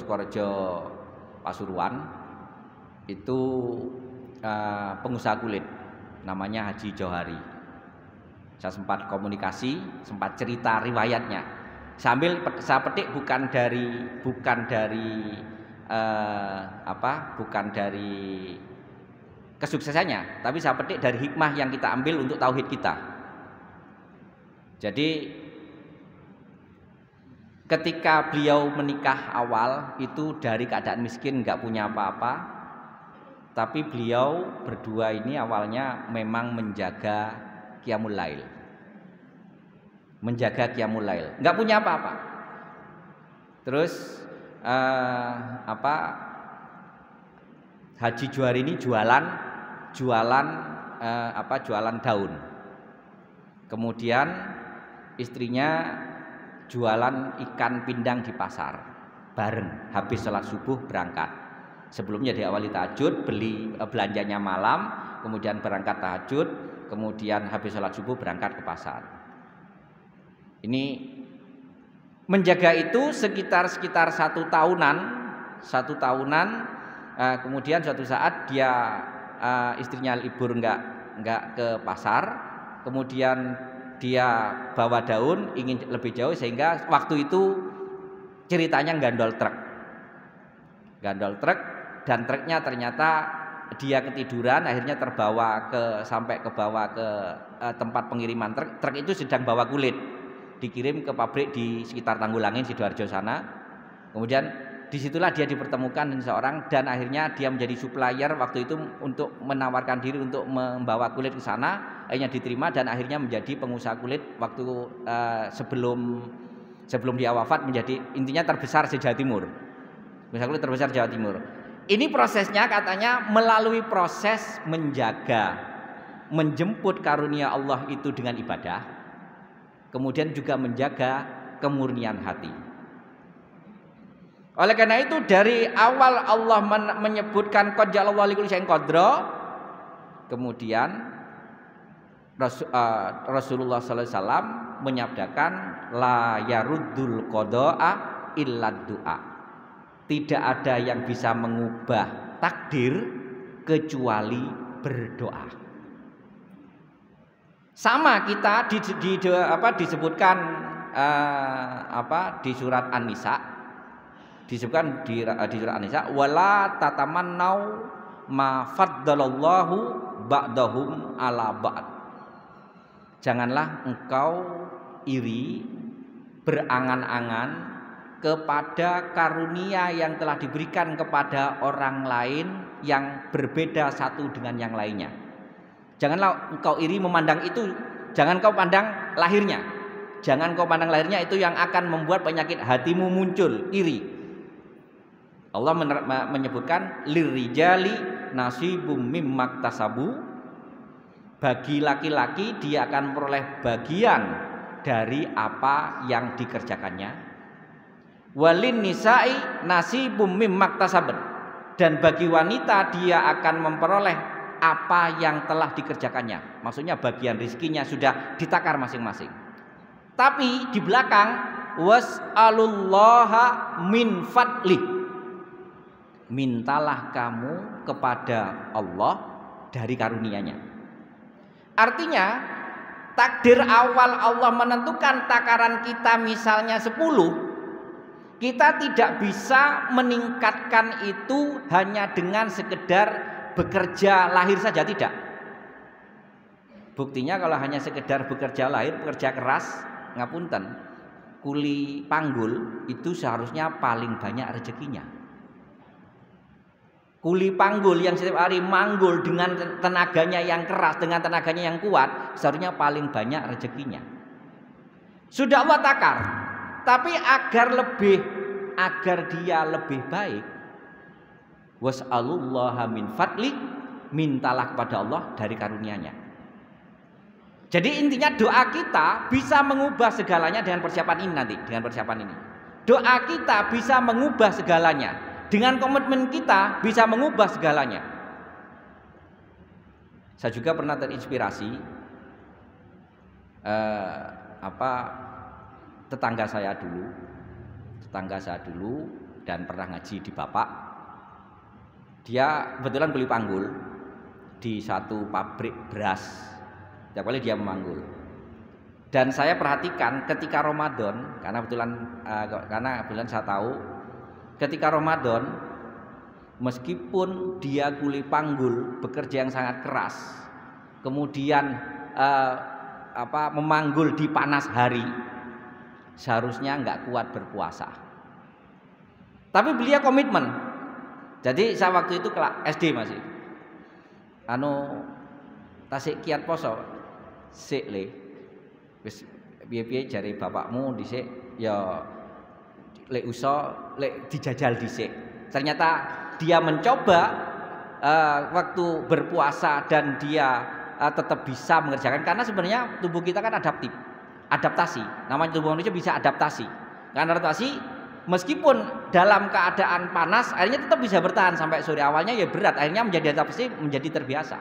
Pasuruan, itu pengusaha kulit, namanya Haji Johari. Saya sempat komunikasi, sempat cerita riwayatnya. Sambil saya petik bukan dari kesuksesannya, tapi saya petik dari hikmah yang kita ambil untuk tauhid kita. Jadi ketika beliau menikah awal itu dari keadaan miskin, nggak punya apa-apa, tapi beliau berdua ini awalnya memang menjaga qiyamul lail, nggak punya apa-apa. Terus Haji Johari ini jualan daun. Kemudian istrinya jualan ikan pindang di pasar bareng, habis sholat subuh berangkat. Sebelumnya diawali tahajud, belanjanya malam, kemudian berangkat tahajud, kemudian habis sholat subuh berangkat ke pasar. Ini menjaga itu sekitar 1 tahunan. Kemudian suatu saat istrinya libur nggak ke pasar, kemudian dia bawa daun ingin lebih jauh, sehingga waktu itu ceritanya gandol truk, dan truknya ternyata dia ketiduran, akhirnya sampai ke bawah ke tempat pengiriman truk. Truk itu sedang bawa kulit, dikirim ke pabrik di sekitar Tanggulangin, Sidoarjo sana. Kemudian disitulah dia dipertemukan dengan seorang, dan akhirnya dia menjadi supplier waktu itu untuk menawarkan diri untuk membawa kulit ke sana. Akhirnya diterima dan akhirnya menjadi pengusaha kulit waktu sebelum dia wafat, menjadi intinya terbesar se-Jawa Timur. Pengusaha kulit terbesar Jawa Timur. Ini prosesnya katanya melalui proses menjemput karunia Allah itu dengan ibadah, kemudian juga menjaga kemurnian hati. Oleh karena itu dari awal Allah menyebutkan qad ja'alallahu likulli syai'in qadra, kemudian Rasulullah sallallahu alaihi wasallam menyabdakan la yaruddul qada'a illa du'a. Tidak ada yang bisa mengubah takdir kecuali berdoa. Sama kita disebutkan di surat An-Nisa, disebutkan di surat An-Nisa, wala tatamannau ma faddalallahu ba'dahum ala ba'd. Janganlah engkau iri, berangan-angan kepada karunia yang telah diberikan kepada orang lain yang berbeda satu dengan yang lainnya. Janganlah engkau iri memandang itu, jangan kau pandang lahirnya. Jangan kau pandang lahirnya, itu yang akan membuat penyakit hatimu muncul, iri. Allah menyebutkan lirijali nasibum mimmaktasabu, bagi laki-laki dia akan memperoleh bagian dari apa yang dikerjakannya. Walin nisa'i nasibum mimmaktasaben, dan bagi wanita dia akan memperoleh apa yang telah dikerjakannya. Maksudnya bagian rizkinya sudah ditakar masing-masing. Tapi di belakang was'alullaha min fadli, mintalah kamu kepada Allah dari karunia-Nya. Artinya takdir awal Allah menentukan takaran kita misalnya 10, kita tidak bisa meningkatkan itu hanya dengan sekedar bekerja lahir saja, tidak. Buktinya kalau hanya sekedar bekerja lahir, bekerja keras, ngapunten, kuli panggul itu seharusnya paling banyak rezekinya. Kuli panggul yang setiap hari manggul dengan tenaganya yang keras, dengan tenaganya yang kuat, seharusnya paling banyak rezekinya. Sudah Allah takar. Tapi agar dia lebih baik, was'alullaha min fadli, mintalah kepada Allah dari karunia-Nya. Jadi intinya doa kita bisa mengubah segalanya dengan persiapan ini nanti, dengan persiapan ini. Doa kita bisa mengubah segalanya, dengan komitmen kita bisa mengubah segalanya. Saya juga pernah terinspirasi tetangga saya dulu dan pernah ngaji di Bapak. Dia kebetulan kuli panggul di satu pabrik beras. Setiap kali dia memanggul. Dan saya perhatikan ketika Ramadan, karena kebetulan saya tahu ketika Ramadan, meskipun dia kuli panggul, bekerja yang sangat keras, kemudian memanggul di panas hari, seharusnya nggak kuat berpuasa. Tapi beliau komitmen. Jadi saya waktu itu SD masih. Tasik kiat poso sik le. Wis piye-piye jare bapakmu dhisik ya lek dijajal dhisik. Ternyata dia mencoba waktu berpuasa dan dia tetap bisa mengerjakan, karena sebenarnya tubuh kita kan adaptasi. Namanya tubuh manusia bisa adaptasi. Karena adaptasi, meskipun dalam keadaan panas, akhirnya tetap bisa bertahan sampai sore. Awalnya ya berat, akhirnya menjadi adaptasi, menjadi terbiasa.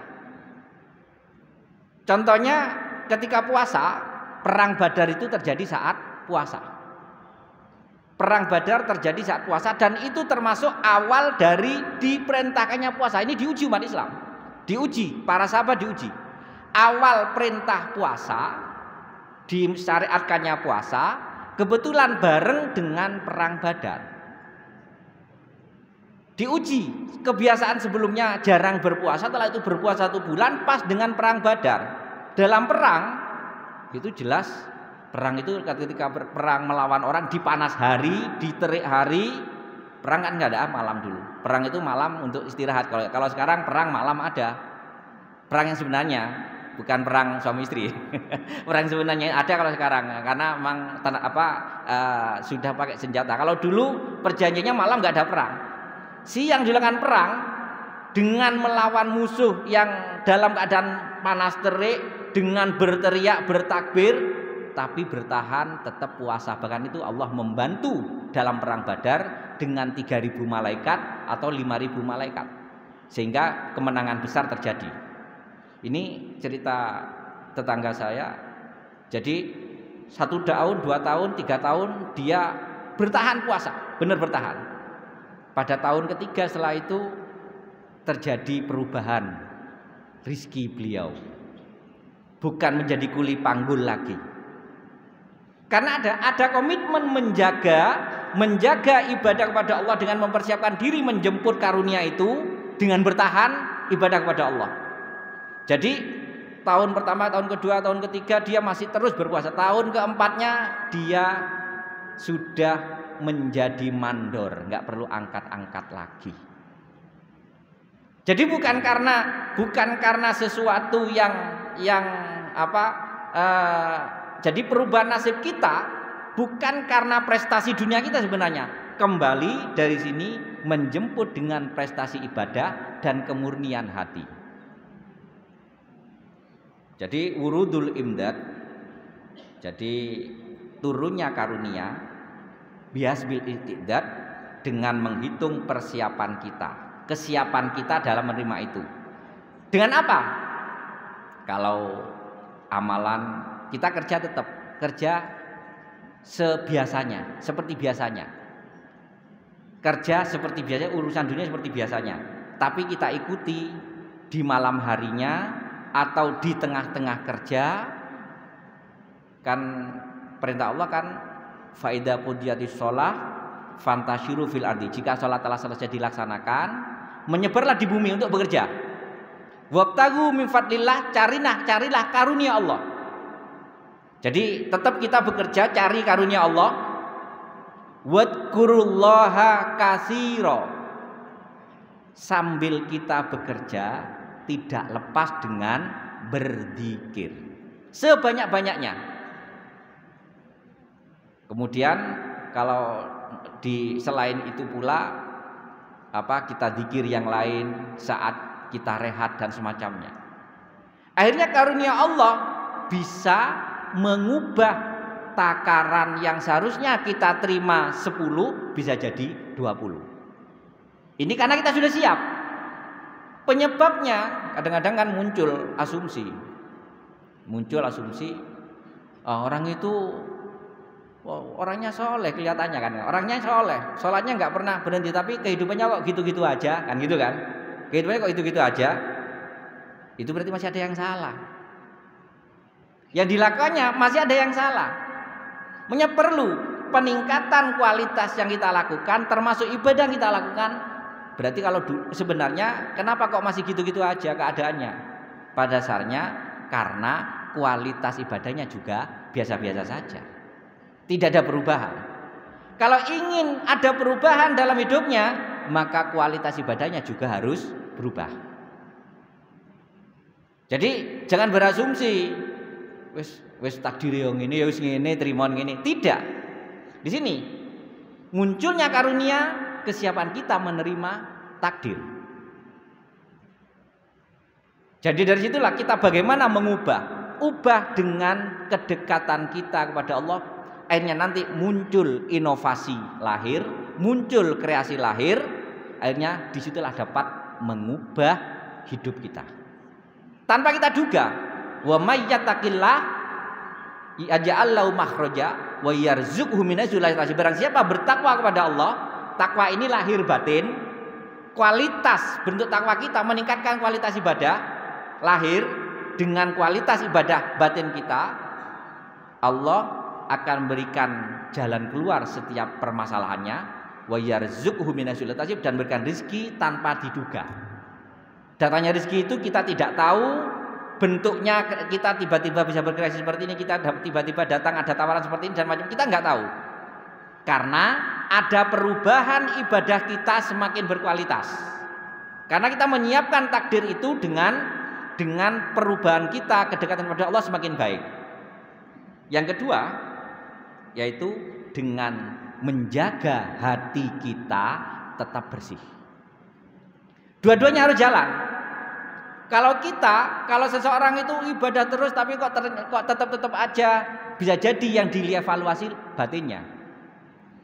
Contohnya ketika puasa, perang Badar itu terjadi saat puasa. Perang Badar terjadi saat puasa, dan itu termasuk awal dari diperintahkannya puasa. Ini diuji umat Islam, diuji, para sahabat diuji. Awal perintah puasa, disyariatkannya puasa, kebetulan bareng dengan perang Badar. Diuji, kebiasaan sebelumnya jarang berpuasa, setelah itu berpuasa 1 bulan pas dengan perang Badar. Dalam perang itu jelas, perang itu ketika perang melawan orang di panas hari, di terik hari. Perang kan nggak ada malam dulu. Perang itu malam untuk istirahat. Kalau sekarang perang malam ada. Perang yang sebenarnya, bukan perang suami istri. Perang sebenarnya ada kalau sekarang, karena memang sudah pakai senjata. Kalau dulu perjanjiannya malam nggak ada perang. Siang dilakukan perang dengan melawan musuh yang dalam keadaan panas terik, dengan berteriak, bertakbir, tapi bertahan tetap puasa. Bahkan itu Allah membantu dalam perang Badar dengan 3.000 malaikat atau 5.000 malaikat, sehingga kemenangan besar terjadi. Ini cerita tetangga saya. Jadi 1 tahun, 2 tahun, 3 tahun dia bertahan puasa, benar bertahan. Pada tahun ketiga setelah itu terjadi perubahan rizki beliau, bukan menjadi kuli panggul lagi. Karena ada komitmen menjaga ibadah kepada Allah dengan mempersiapkan diri menjemput karunia itu dengan bertahan ibadah kepada Allah. Jadi tahun pertama, tahun kedua, tahun ketiga dia masih terus berpuasa. Tahun keempatnya dia sudah menjadi mandor, nggak perlu angkat-angkat lagi. Jadi bukan karena sesuatu yang jadi perubahan nasib kita bukan karena prestasi dunia kita sebenarnya. Kembali dari sini menjemput dengan prestasi ibadah dan kemurnian hati. Jadi wurudul imdad, jadi turunnya karunia bihasbil iktidad dengan menghitung persiapan kita, kesiapan kita dalam menerima itu. Dengan apa? Kalau amalan kita tetap kerja sebiasanya, seperti biasanya. Kerja seperti biasanya, urusan dunia seperti biasanya. Tapi kita ikuti di malam harinya atau di tengah-tengah kerja. Kan perintah Allah kan fa idza qudiyatis shalah fantashiru fil ardi. Jika salat telah selesai dilaksanakan, menyebarlah di bumi untuk bekerja. Wabtagu min fadlillah, carilah karunia Allah. Jadi tetap kita bekerja cari karunia Allah. Wadkurullaha katsira. Sambil kita bekerja tidak lepas dengan berzikir sebanyak-banyaknya. Kemudian kalau selain itu pula kita zikir yang lain saat kita rehat dan semacamnya. Akhirnya karunia Allah bisa mengubah takaran yang seharusnya kita terima 10 bisa jadi 20. Ini karena kita sudah siap. Penyebabnya kadang-kadang kan muncul asumsi. Orang itu orangnya soleh kelihatannya kan. Orangnya soleh, sholatnya nggak pernah berhenti, tapi kehidupannya kok gitu-gitu aja kan, gitu kan. Kehidupannya kok gitu-gitu aja. Itu berarti masih ada yang salah. Yang dilakukannya masih ada yang salah. Perlu peningkatan kualitas yang kita lakukan, termasuk ibadah yang kita lakukan. Berarti kalau sebenarnya kenapa kok masih gitu-gitu aja keadaannya? Pada dasarnya karena kualitas ibadahnya juga biasa-biasa saja. Tidak ada perubahan. Kalau ingin ada perubahan dalam hidupnya, maka kualitas ibadahnya juga harus berubah. Jadi jangan berasumsi wis takdir yang ini ya wis ngene trimon ngene. Tidak. Di sini munculnya karunia kesiapan kita menerima takdir. Jadi dari situlah kita bagaimana ubah dengan kedekatan kita kepada Allah. Akhirnya nanti muncul inovasi lahir, muncul kreasi lahir. Akhirnya disitulah dapat mengubah hidup kita tanpa kita duga. Wa may yattaqillah yaj'al lahu makhraja wa yarzuqhu min haitsu la yahtasib. Barang siapa bertakwa kepada Allah, takwa ini lahir batin. Kualitas bentuk takwa kita meningkatkan kualitas ibadah lahir dengan kualitas ibadah batin kita. Allah akan berikan jalan keluar setiap permasalahannya, wa yarzuqhu min haitsu la yahtasib, dan berikan rezeki tanpa diduga. Datanya rezeki itu kita tidak tahu, bentuknya kita tiba-tiba bisa berkreasi seperti ini, kita tiba-tiba datang ada tawaran seperti ini dan macam, kita nggak tahu. Karena ada perubahan ibadah kita semakin berkualitas. Karena kita menyiapkan takdir itu dengan perubahan kita, kedekatan kepada Allah semakin baik. Yang kedua yaitu dengan menjaga hati kita tetap bersih. Dua-duanya harus jalan. Kalau seseorang itu ibadah terus tapi kok tetap aja, bisa jadi yang dievaluasi batinnya.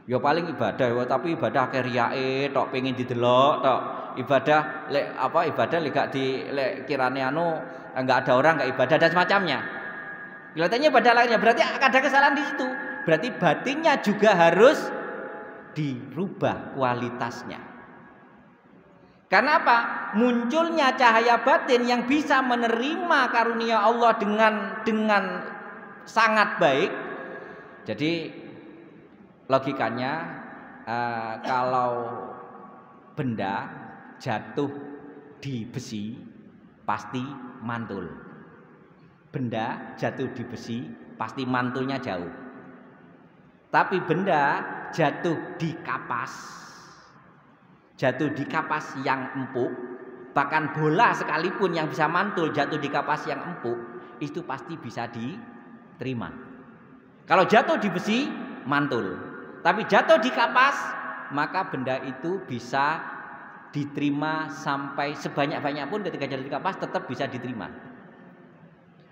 Ya paling ibadah, tapi ibadah keriae tok pengen didelok tok. Ibadah gak kirane enggak ada orang enggak ibadah dan semacamnya. Kelihatannya ibadah lainnya, berarti ada kesalahan di situ. Berarti batinnya juga harus dirubah kualitasnya. Karena apa? Munculnya cahaya batin yang bisa menerima karunia Allah dengan sangat baik. Jadi logikanya kalau benda jatuh di besi pasti mantul. Benda jatuh di besi pasti mantulnya jauh. Tapi benda jatuh di kapas, jatuh di kapas yang empuk, bahkan bola sekalipun yang bisa mantul jatuh di kapas yang empuk, itu pasti bisa diterima. Kalau jatuh di besi mantul, tapi jatuh di kapas, maka benda itu bisa diterima sampai sebanyak-banyak pun ketika jatuh di kapas tetap bisa diterima.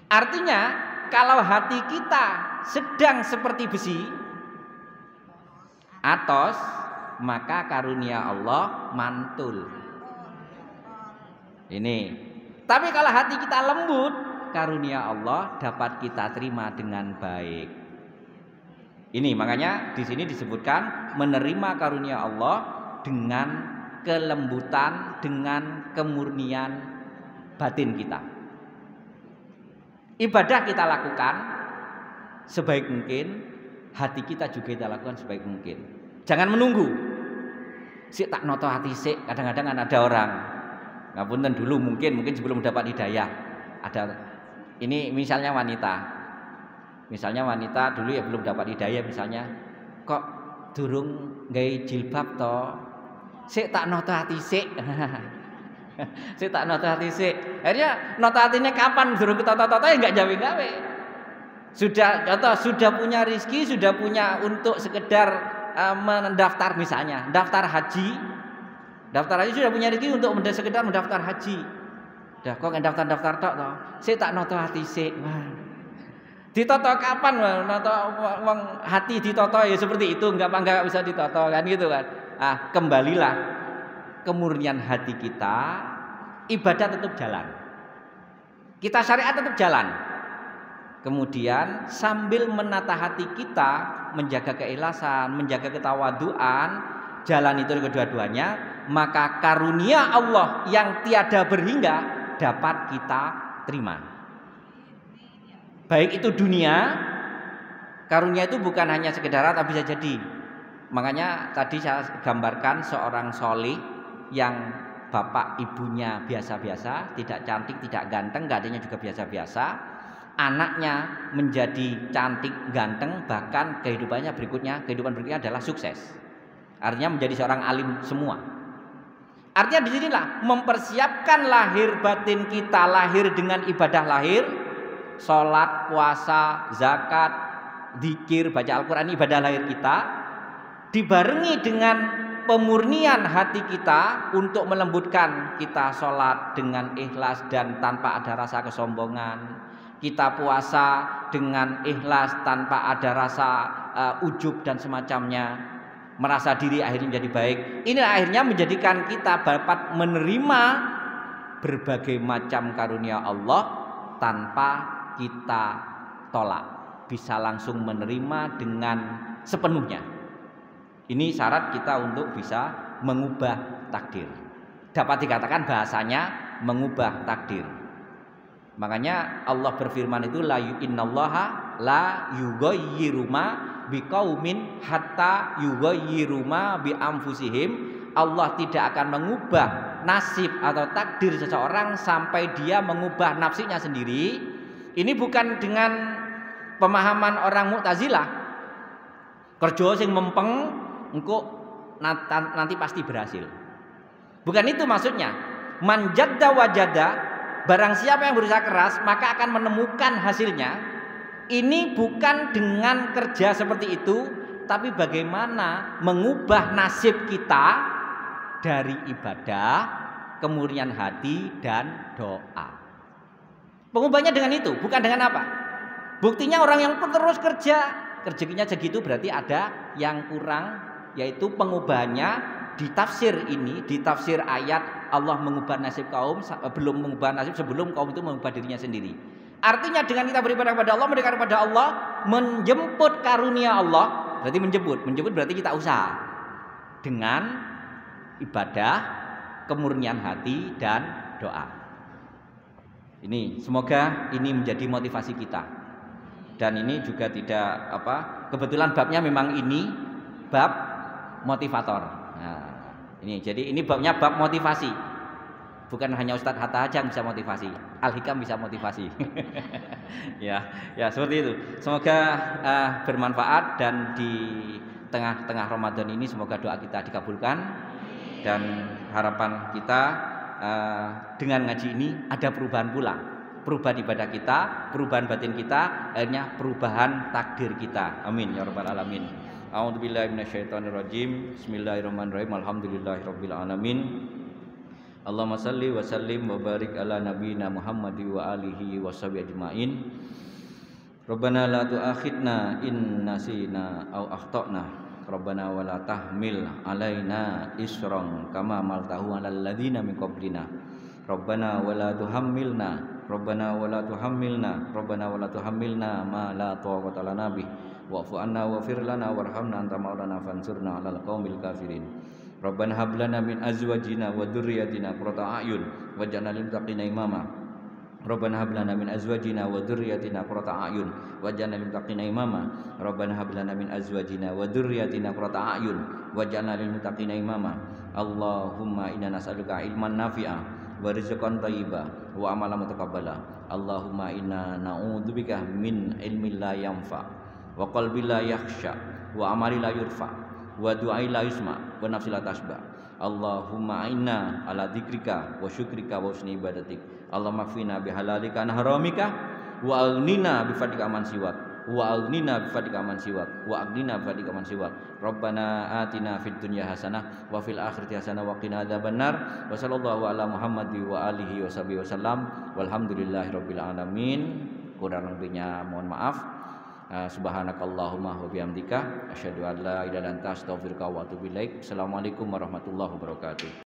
Artinya kalau hati kita sedang seperti besi atos, maka karunia Allah mantul. Ini. Tapi kalau hati kita lembut, karunia Allah dapat kita terima dengan baik. Ini makanya di sini disebutkan menerima karunia Allah dengan kelembutan, dengan kemurnian batin kita. Ibadah kita lakukan sebaik mungkin, hati kita juga kita lakukan sebaik mungkin. Jangan menunggu. Sik tak noto hati sik, kadang-kadang kan ada orang. Ngapunten dulu mungkin sebelum mendapat hidayah. Ada ini misalnya wanita. Misalnya wanita dulu ya belum dapat hidayah misalnya, kok durung gawe jilbab to. Sik tak noto hati sik. Sik tak noto hati sik. Akhirnya noto hatinya kapan durung ketata-tata ya enggak gawe-gawe. Sudah punya rezeki, sudah punya untuk sekedar mendaftar misalnya, daftar haji. Daftar haji sudah punya rezeki untuk sekedar mendaftar haji. Dah kok daftar-daftar tok to. Sik tak noto hati sik. Ditoto kapan? Noto wong hati ditoto ya seperti itu, enggak bisa ditoto kan gitu kan. Kembalilah kemurnian hati kita, ibadah tetap jalan. Kita syariat tetap jalan. Kemudian sambil menata hati kita, menjaga keikhlasan, menjaga ketawaduan, jalan itu kedua-duanya, maka karunia Allah yang tiada berhingga dapat kita terima. Baik itu dunia, karunia itu bukan hanya sekedar tapi bisa jadi. Makanya tadi saya gambarkan seorang solih yang bapak ibunya biasa-biasa, tidak cantik, tidak ganteng, gadisnya juga biasa-biasa. Anaknya menjadi cantik, ganteng, bahkan kehidupan berikutnya adalah sukses. Artinya menjadi seorang alim semua. Artinya disinilah mempersiapkan lahir batin kita, lahir dengan ibadah lahir, sholat, puasa, zakat, zikir, baca Al-Quran, ibadah lahir kita, dibarengi dengan pemurnian hati kita untuk melembutkan kita sholat dengan ikhlas dan tanpa ada rasa kesombongan. Kita puasa dengan ikhlas tanpa ada rasa ujub dan semacamnya, merasa diri akhirnya menjadi baik. Ini akhirnya menjadikan kita dapat menerima berbagai macam karunia Allah tanpa kita tolak, bisa langsung menerima dengan sepenuhnya. Ini syarat kita untuk bisa mengubah takdir. Dapat dikatakan bahasanya mengubah takdir. Makanya Allah berfirman itu la innallaha la yughayyiru ma biqaumin hatta yughayyiru ma bi anfusihim. Allah tidak akan mengubah nasib atau takdir seseorang sampai dia mengubah nafsinya sendiri. Ini bukan dengan pemahaman orang Mu'tazilah. Kerja sing mempeng engko nanti pasti berhasil. Bukan itu maksudnya. Man jadda wajada, barang siapa yang berusaha keras maka akan menemukan hasilnya. Ini bukan dengan kerja seperti itu, tapi bagaimana mengubah nasib kita dari ibadah, kemurnian hati dan doa. Pengubahnya dengan itu, bukan dengan apa? Buktinya orang yang terus kerja, rezekinya segitu berarti ada yang kurang, yaitu pengubahannya di tafsir ini, di tafsir ayat Allah mengubah nasib kaum belum mengubah nasib sebelum kaum itu mengubah dirinya sendiri. Artinya dengan kita beribadah kepada Allah, mendekat kepada Allah, menjemput karunia Allah, berarti menjemput berarti kita usaha dengan ibadah, kemurnian hati dan doa. Ini semoga ini menjadi motivasi kita. Dan ini juga tidak kebetulan babnya memang ini bab motivator. Nah, ini jadi ini babnya bab motivasi. Bukan hanya Ustadz Hatta aja yang bisa motivasi. Al-Hikam bisa motivasi. Ya, ya seperti itu. Semoga bermanfaat dan di tengah-tengah Ramadan ini semoga doa kita dikabulkan dan harapan kita dengan ngaji ini ada perubahan pula. Perubahan ibadah kita, perubahan batin kita, akhirnya perubahan takdir kita. Amin ya rabbal alamin. A'udzubillahi minasyaitonirrajim. Bismillahirrahmanirrahim. Alhamdulillahirabbil alamin. Allahumma salli wa sallim wa barik ala nabiyyina Muhammad wa alihi washabihi ajmain. Rabbana la tu'akhidna in nasina aw akhtana. Rabbana wa la tahmil alaina isran kama maltahu alal ladzina min qablina. Rabbana wa la tuhammilna Rabbana wa la tuhammilna Rabbana wa la tuhammilna ma la taqata lana bih wa'fu anna waghfir lana warhamna anta maulana fansurna 'alal qaumil kafirin. Rabbana hab lana min azwajina wa dzurriyyatina qurrata a'yun waj'alna lil muttaqina imama. Rabbana hab lana min azwajina wa dzurriyyatina qurrata a'yun waj'alna lil muttaqina imama. Rabbana hab lana min azwajina wa dzurriyyatina qurrata a'yun waj'alna lil muttaqina imama. Allahumma inna nas'aluka ilman nafi'a wa rizqan thayyiba wa amalan mutaqabbala. Allahumma inna na'udzubika min ilmin la yanfa wa qalbin la yakhsha wa amalin la yurfa wa du'ain la yusma wa nafsin la tasba. Allahumma inna ala dzikrika wa syukrika wa husni ibadatik. Allahumma kfina bihalalika an haramika wa aghnina bi fadlika man siwak wa aghnina bi fadlika man siwak wa aghnina bi fadlika man siwak. Rabbana atina fid dunya hasanah wa fil akhirati hasanah wa qina adzabannar. Wa sallallahu ala Muhammadi wa alihi washabihi wasallam. Walhamdulillahirabbil alamin. Kurang lebihnya mohon maaf. Subhanakallahumma wa bihamdika asyhadu an la ilaha illa anta astaghfiruka wa atubu ilaik. Assalamualaikum warahmatullahi wabarakatuh.